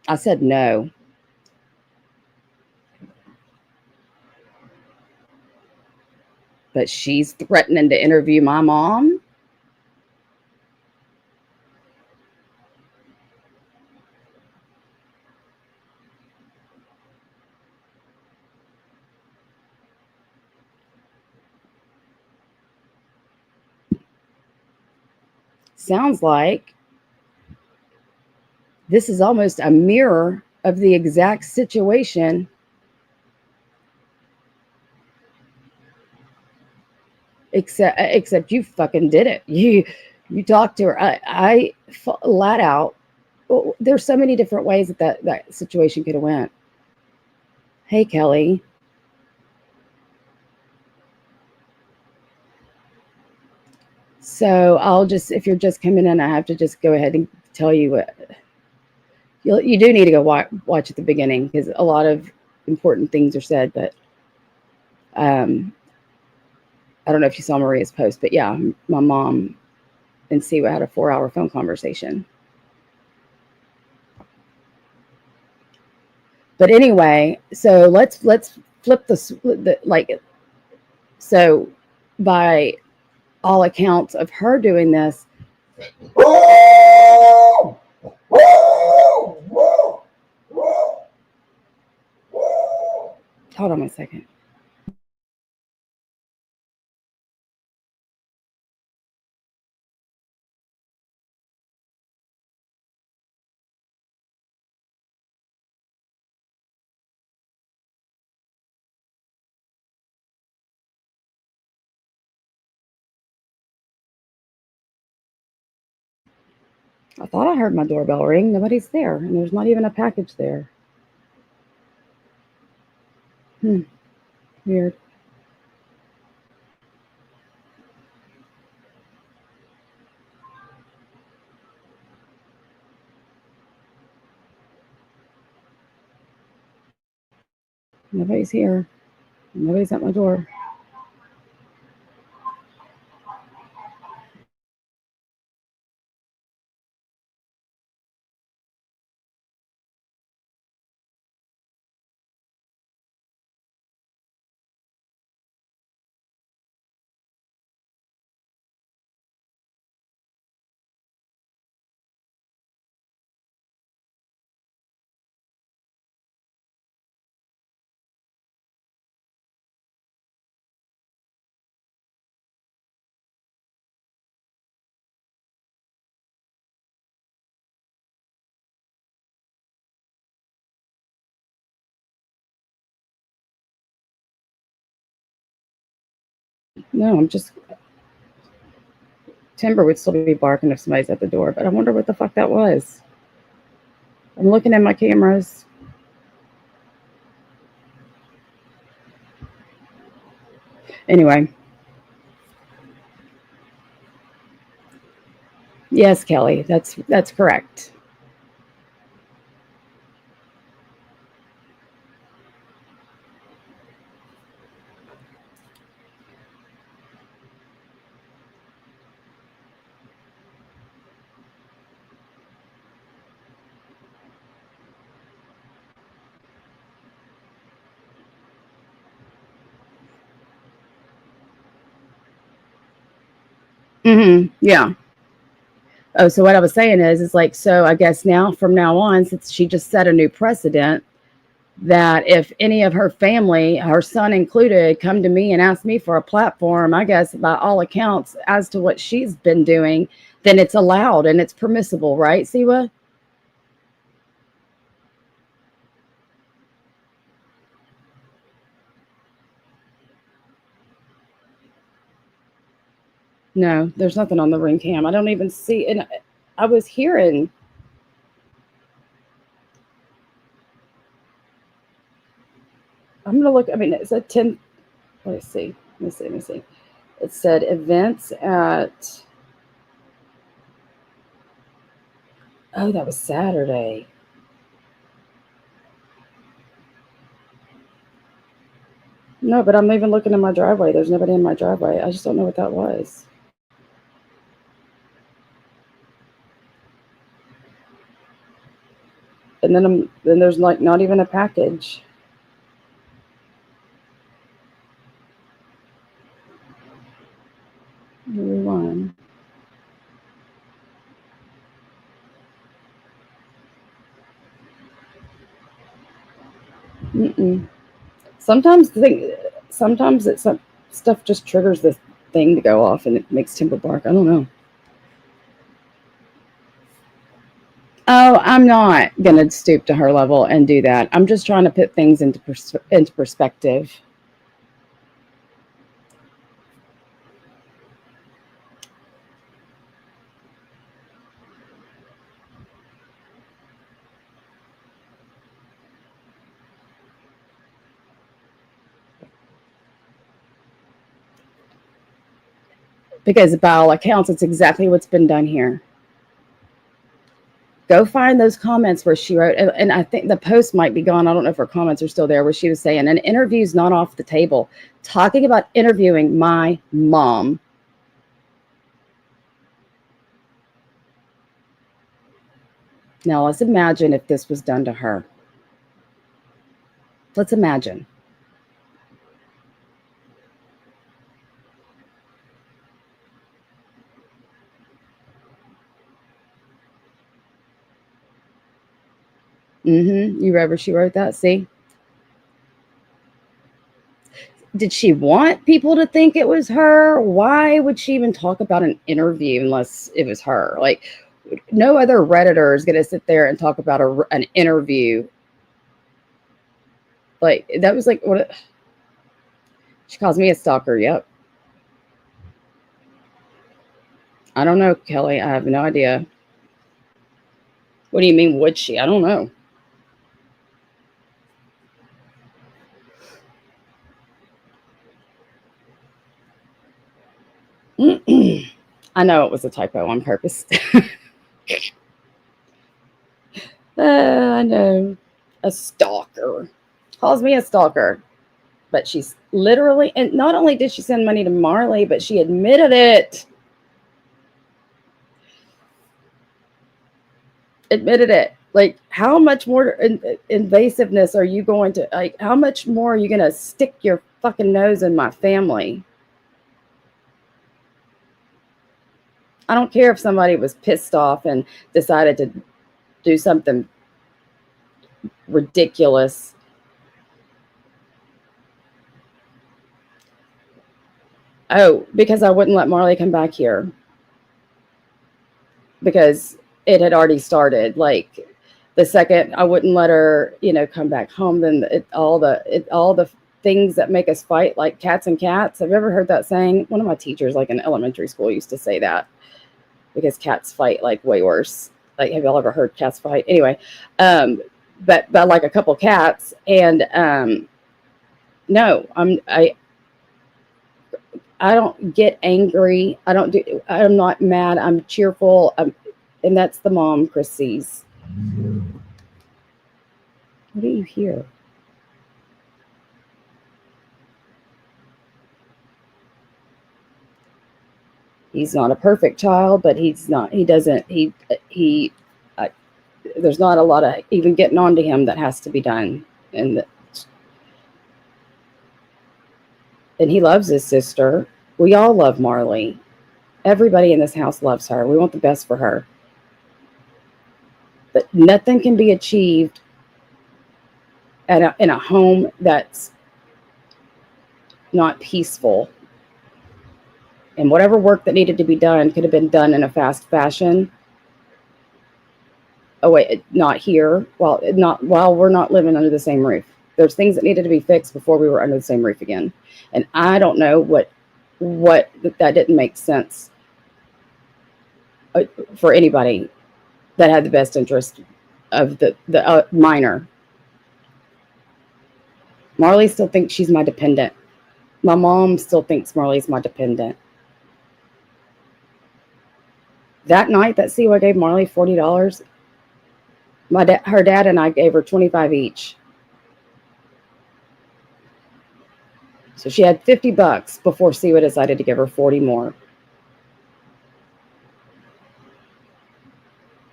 I said no. But she's threatening to interview my mom. Sounds like this is almost a mirror of the exact situation, except you fucking did it. You talked to her. I flat out. Well, there's so many different ways that situation could have went. Hey, Kelly. So I'll just, if you're just coming in, I have to just go ahead and tell you what you do need to go watch at the beginning because a lot of important things are said. But I don't know if you saw Maria's post, but yeah, my mom and Siwa had a 4-hour phone conversation. But anyway, so let's flip the like. So by all accounts of her doing this. Hold on a second. I thought I heard my doorbell ring. Nobody's there, and there's not even a package there. Weird. Nobody's here. Nobody's at my door. No, I'm just Timber would still be barking if somebody's at the door, but I wonder what the fuck that was. I'm looking at my cameras. Anyway. Yes, Kelly, that's correct. Yeah. Oh, so what I was saying is like, so I guess now from now on, since she just set a new precedent, that if any of her family, her son included, come to me and ask me for a platform, I guess by all accounts, as to what she's been doing, then it's allowed and it's permissible, right, Siwa? No, there's nothing on the ring cam. I don't even see, and I was hearing. I'm gonna look. I mean, it's a 10. Let me see. It said events at. Oh, that was Saturday. No, but I'm even looking in my driveway. There's nobody in my driveway. I just don't know what that was. And then there's like not even a package. Rewind. Mm-mm. Sometimes sometimes some stuff just triggers the thing to go off, and it makes Timber bark. I don't know. Oh, I'm not gonna stoop to her level and do that. I'm just trying to put things into perspective. Because by all accounts, it's exactly what's been done here. Go find those comments where she wrote, and I think the post might be gone. I don't know if her comments are still there, where she was saying an interview's not off the table, talking about interviewing my mom. Now let's imagine if this was done to her. Let's imagine. You read where she wrote that? See? Did she want people to think it was her? Why would she even talk about an interview unless it was her? Like, no other Redditor is going to sit there and talk about an interview. Like, that was like, what? She calls me a stalker. Yep. I don't know, Kelly. I have no idea. What do you mean, would she? I don't know. I know it was a typo on purpose. I know. A stalker. Calls me a stalker. But she's literally, and not only did she send money to Marley, but she admitted it. Admitted it. Like, how much more invasiveness are you going to, like, how much more are you going to stick your fucking nose in my family? I don't care if somebody was pissed off and decided to do something ridiculous. Oh, because I wouldn't let Marley come back here because it had already started. Like, the second I wouldn't let her, come back home, then all the things that make us fight, like cats and cats. Have you ever heard that saying? One of my teachers, like in elementary school, used to say that because cats fight like way worse. Like, have y'all ever heard cats fight? Anyway, but like a couple cats, and no, I don't get angry. I'm not mad. I'm cheerful. And that's the mom Chris sees. What do you hear? He's not a perfect child, but uh, there's not a lot of even getting on to him that has to be done. And he loves his sister. We all love Marley. Everybody in this house loves her. We want the best for her. But nothing can be achieved in a home that's not peaceful. And whatever work that needed to be done could have been done in a fast fashion. Oh wait, not here. While we're not living under the same roof. There's things that needed to be fixed before we were under the same roof again. And I don't know what that didn't make sense for anybody that had the best interest of the minor. Marley still thinks she's my dependent. My mom still thinks Marley's my dependent. That night that COI gave Marley $40, her dad and I gave her $25 each. So she had $50 before Siwa decided to give her 40 more.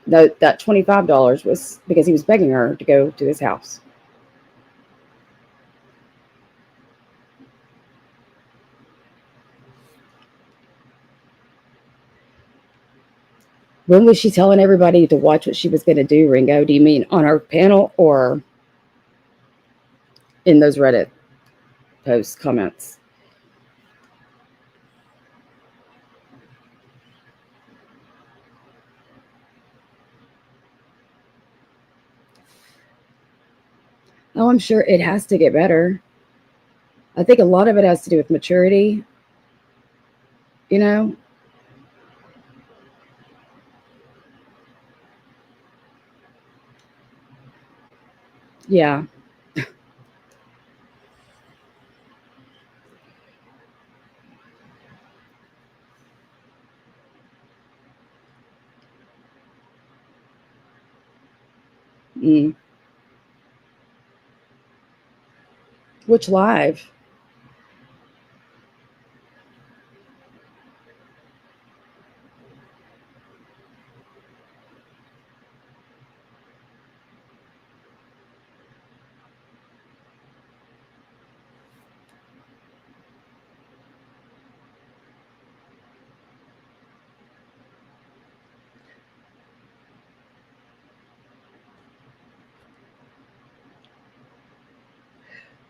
No, that $25 was because he was begging her to go to his house. When was she telling everybody to watch what she was going to do, Ringo? Do you mean on our panel or in those Reddit post comments? Oh, I'm sure it has to get better. I think a lot of it has to do with maturity, you know? Yeah. Mm. Which live?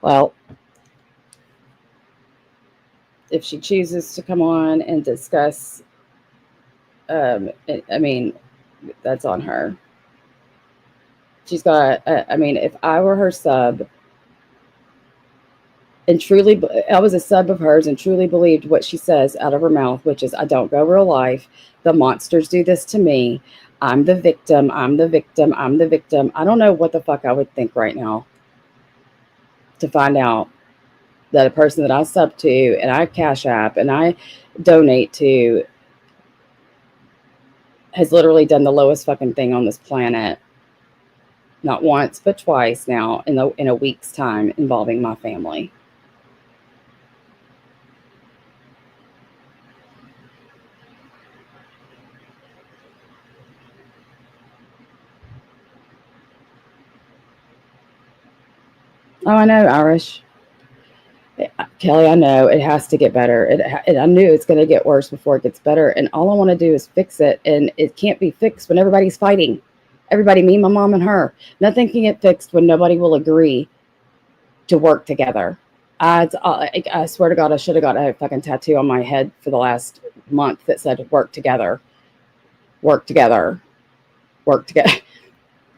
Well, if she chooses to come on and discuss, I mean, that's on her. She's got, I mean, if I were her sub and truly, I was a sub of hers and truly believed what she says out of her mouth, which is, I don't go real life. The monsters do this to me. I'm the victim. I'm the victim. I'm the victim. I don't know what the fuck I would think right now to find out that a person that I sub to and I cash app and I donate to has literally done the lowest fucking thing on this planet. Not once, but twice now in a week's time involving my family. Oh, I know, Irish. Kelly, I know it has to get better. I knew it's going to get worse before it gets better. And all I want to do is fix it. And it can't be fixed when everybody's fighting. Everybody, me, my mom, and her. Nothing can get fixed when nobody will agree to work together. I swear to God, I should have got a fucking tattoo on my head for the last month that said work together, work together, work together.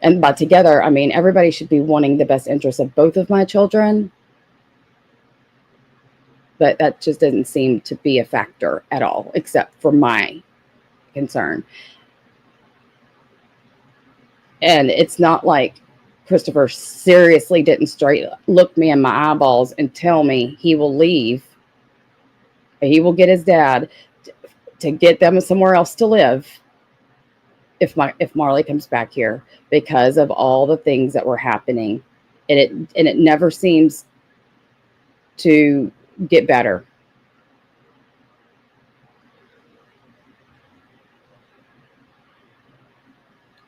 And by together, I mean everybody should be wanting the best interests of both of my children, but that just doesn't seem to be a factor at all, except for my concern. And it's not like Christopher seriously didn't straight look me in my eyeballs and tell me he will leave. He will get his dad to get them somewhere else to live if Marley comes back here because of all the things that were happening. And it never seems to get better.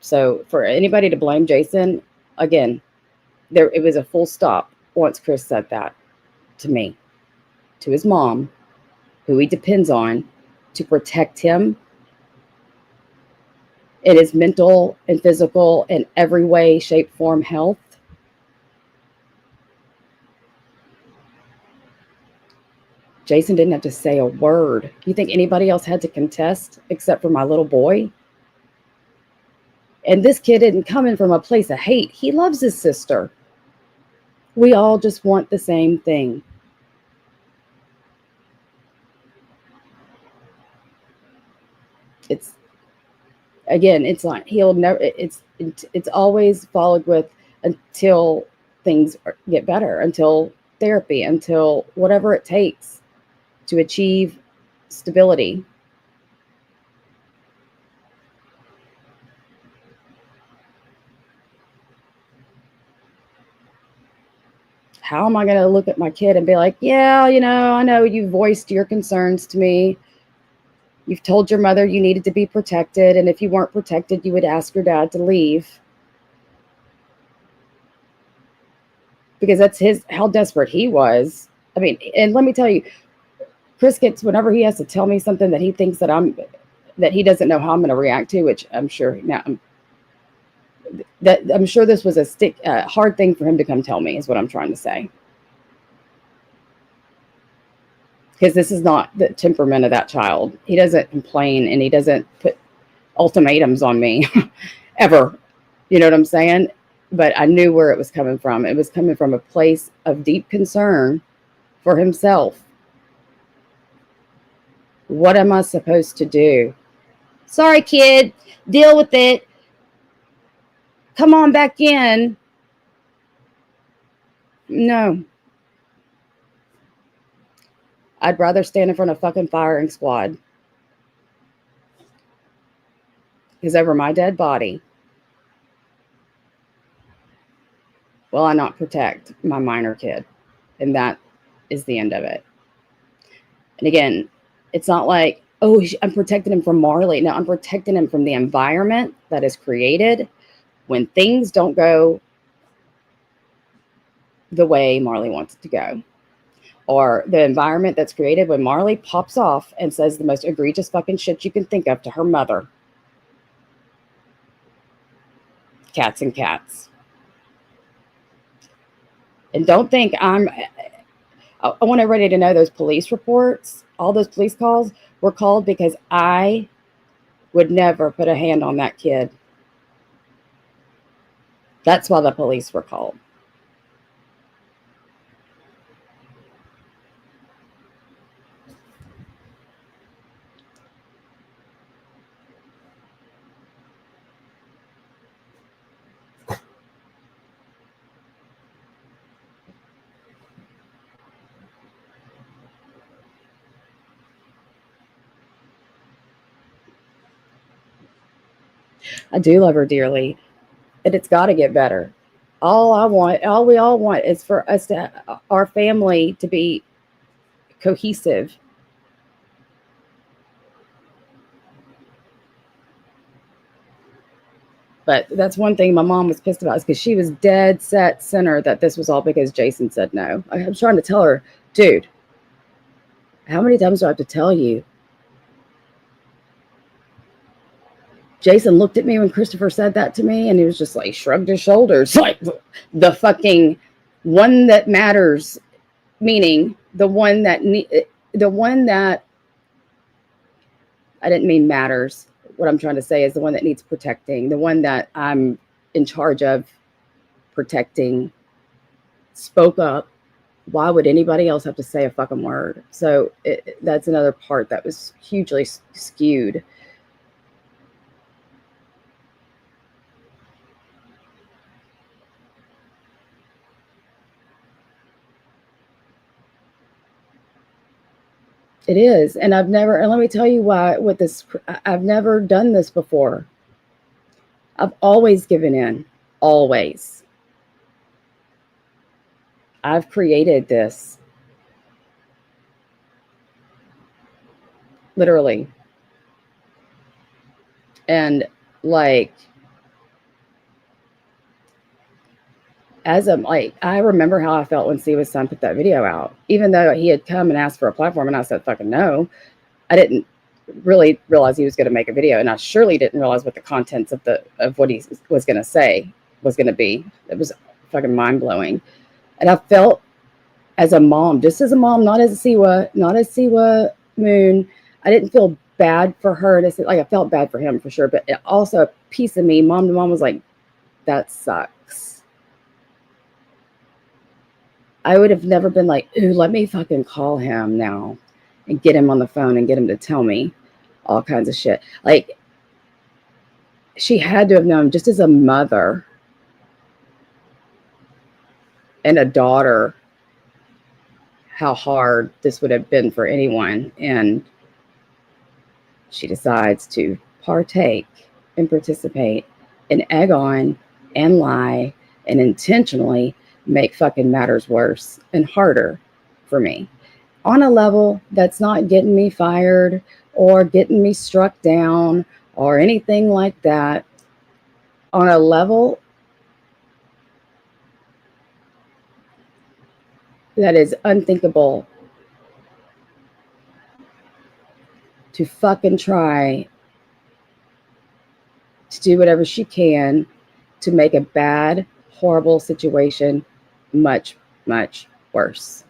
So for anybody to blame Jason, again, there it was a full stop once Chris said that to me, to his mom, who he depends on to protect him in his mental and physical and every way, shape, form, health. Jason didn't have to say a word. You think anybody else had to contest except for my little boy? And this kid isn't coming from a place of hate. He loves his sister. We all just want the same thing. It's again, it's like he'll never. It's always followed with until things get better, until therapy, until whatever it takes to achieve stability. how am I going to look at my kid and be like, yeah, I know you voiced your concerns to me. You've told your mother you needed to be protected, and if you weren't protected, you would ask your dad to leave. Because that's how desperate he was. I mean, and let me tell you, Chris gets, whenever he has to tell me something that he thinks that he doesn't know how I'm going to react to, which I'm sure now, I'm sure this was a hard thing for him to come tell me, is what I'm trying to say. Because this is not the temperament of that child. He doesn't complain, and he doesn't put ultimatums on me ever. You know what I'm saying? But I knew where it was coming from. It was coming from a place of deep concern for himself. What am I supposed to do? Sorry, kid. Deal with it. Come on back in. No. I'd rather stand in front of fucking firing squad. Because over my dead body, will I not protect my minor kid? And that is the end of it. And again, it's not like, oh, I'm protecting him from Marley. No, I'm protecting him from the environment that is created when things don't go the way Marley wants it to go. Or the environment that's created when Marley pops off and says the most egregious fucking shit you can think of to her mother. Cats and cats. And don't think I want everybody to know those police reports, all those police calls were called because I would never put a hand on that kid. That's why the police were called. I do love her dearly, and it's got to get better. All we all want is for us to, our family to be cohesive. But that's one thing my mom was pissed about, is because she was dead set center that this was all because Jason said no. I was trying to tell her, dude, how many times do I have to tell you? Jason looked at me when Christopher said that to me, and he was just like, shrugged his shoulders, like the fucking one that matters, meaning the one that I didn't mean matters. What I'm trying to say is the one that needs protecting, the one that I'm in charge of protecting, spoke up. Why would anybody else have to say a fucking word? So that's another part that was hugely skewed. It is. And let me tell you why with this, I've never done this before. I've always given in. Always. I've created this. Literally. And like, I remember how I felt when Siwa's son put that video out. Even though he had come and asked for a platform and I said fucking no, I didn't really realize he was going to make a video, and I surely didn't realize what the contents of what he was going to say was going to be. It was fucking mind blowing, and I felt as a mom, just as a mom, not as Siwa Moon. I didn't feel bad for her. Like I felt bad for him for sure, but also a piece of me, mom to mom, was like, that sucks. I would have never been like, ooh, let me fucking call him now and get him on the phone and get him to tell me all kinds of shit. Like, she had to have known, just as a mother and a daughter, how hard this would have been for anyone. And she decides to partake and participate and egg on and lie and intentionally make fucking matters worse and harder for me on a level that's not getting me fired or getting me struck down or anything like that. On a level that is unthinkable to fucking try to do whatever she can to make a bad, horrible situation much, much worse.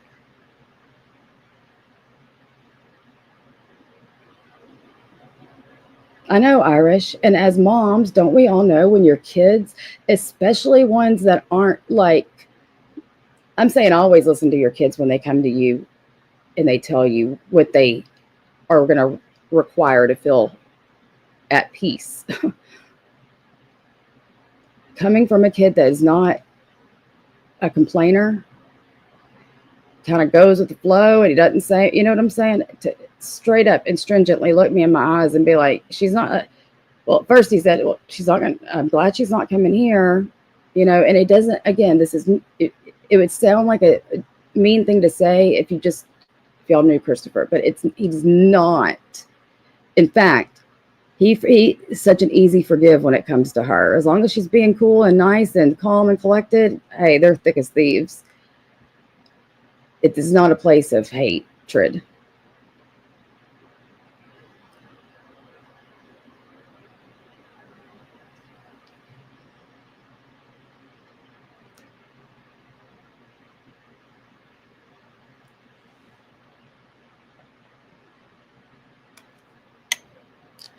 I know, Irish. And as moms, don't we all know when your kids, especially ones that aren't like, I'm saying always listen to your kids when they come to you and they tell you what they are going to require to feel at peace. Coming from a kid that is not a complainer, kind of goes with the flow and he doesn't say, you know what I'm saying? To straight up and stringently look me in my eyes and be like, she's not, well, first he said, well, she's not going to, I'm glad she's not coming here, you know, and it doesn't, again, this is, it would sound like a mean thing to say if you just, if y'all knew Christopher, but he's not. In fact, he's such an easy forgive when it comes to her. As long as she's being cool and nice and calm and collected, hey, they're thick as thieves. It is not a place of hatred.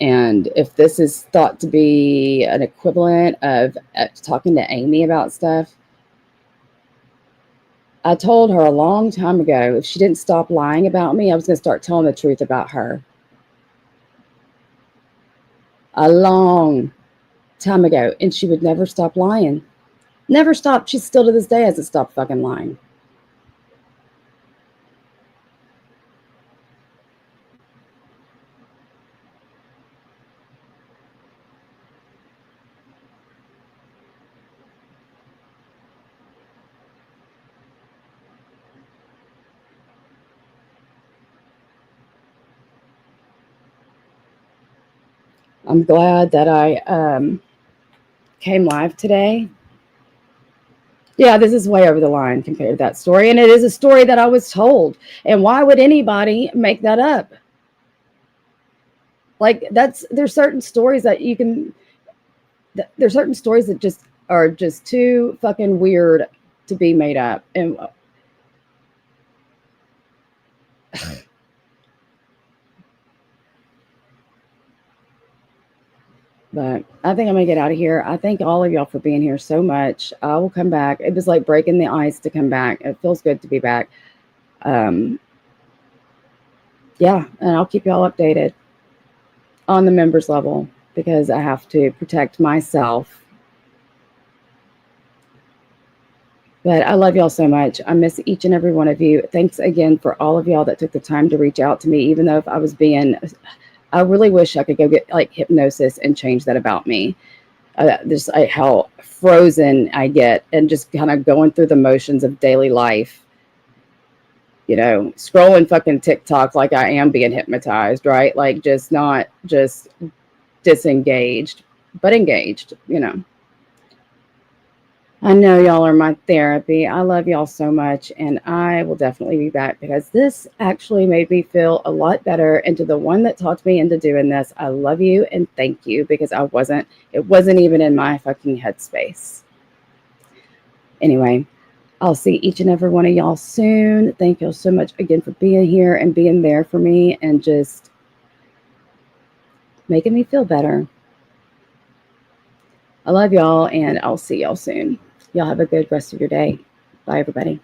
And if this is thought to be an equivalent of talking to Amy about stuff, I told her a long time ago, if she didn't stop lying about me, I was going to start telling the truth about her. A long time ago. And she would never stop lying. Never stopped. She still to this day hasn't stopped fucking lying. I'm glad that I came live today. Yeah, this is way over the line compared to that story. And it is a story that I was told. And why would anybody make that up? Like, there's certain stories that you can, there's certain stories that just are just too fucking weird to be made up. And but I think I'm gonna get out of here. I thank all of y'all for being here so much. I will come back. It was like breaking the ice to come back. It feels good to be back. Yeah, and I'll keep y'all updated on the members level because I have to protect myself. But I love y'all so much. I miss each and every one of you. Thanks again for all of y'all that took the time to reach out to me, even though if I was being, I really wish I could go get like hypnosis and change that about me. Just how frozen I get and just kind of going through the motions of daily life. You know, scrolling fucking TikTok like I am being hypnotized, right? Like just not just disengaged, but engaged, you know. I know y'all are my therapy. I love y'all so much. And I will definitely be back because this actually made me feel a lot better. And to the one that talked me into doing this, I love you and thank you because it wasn't even in my fucking headspace. Anyway, I'll see each and every one of y'all soon. Thank y'all so much again for being here and being there for me and just making me feel better. I love y'all and I'll see y'all soon. Y'all have a good rest of your day. Bye, everybody.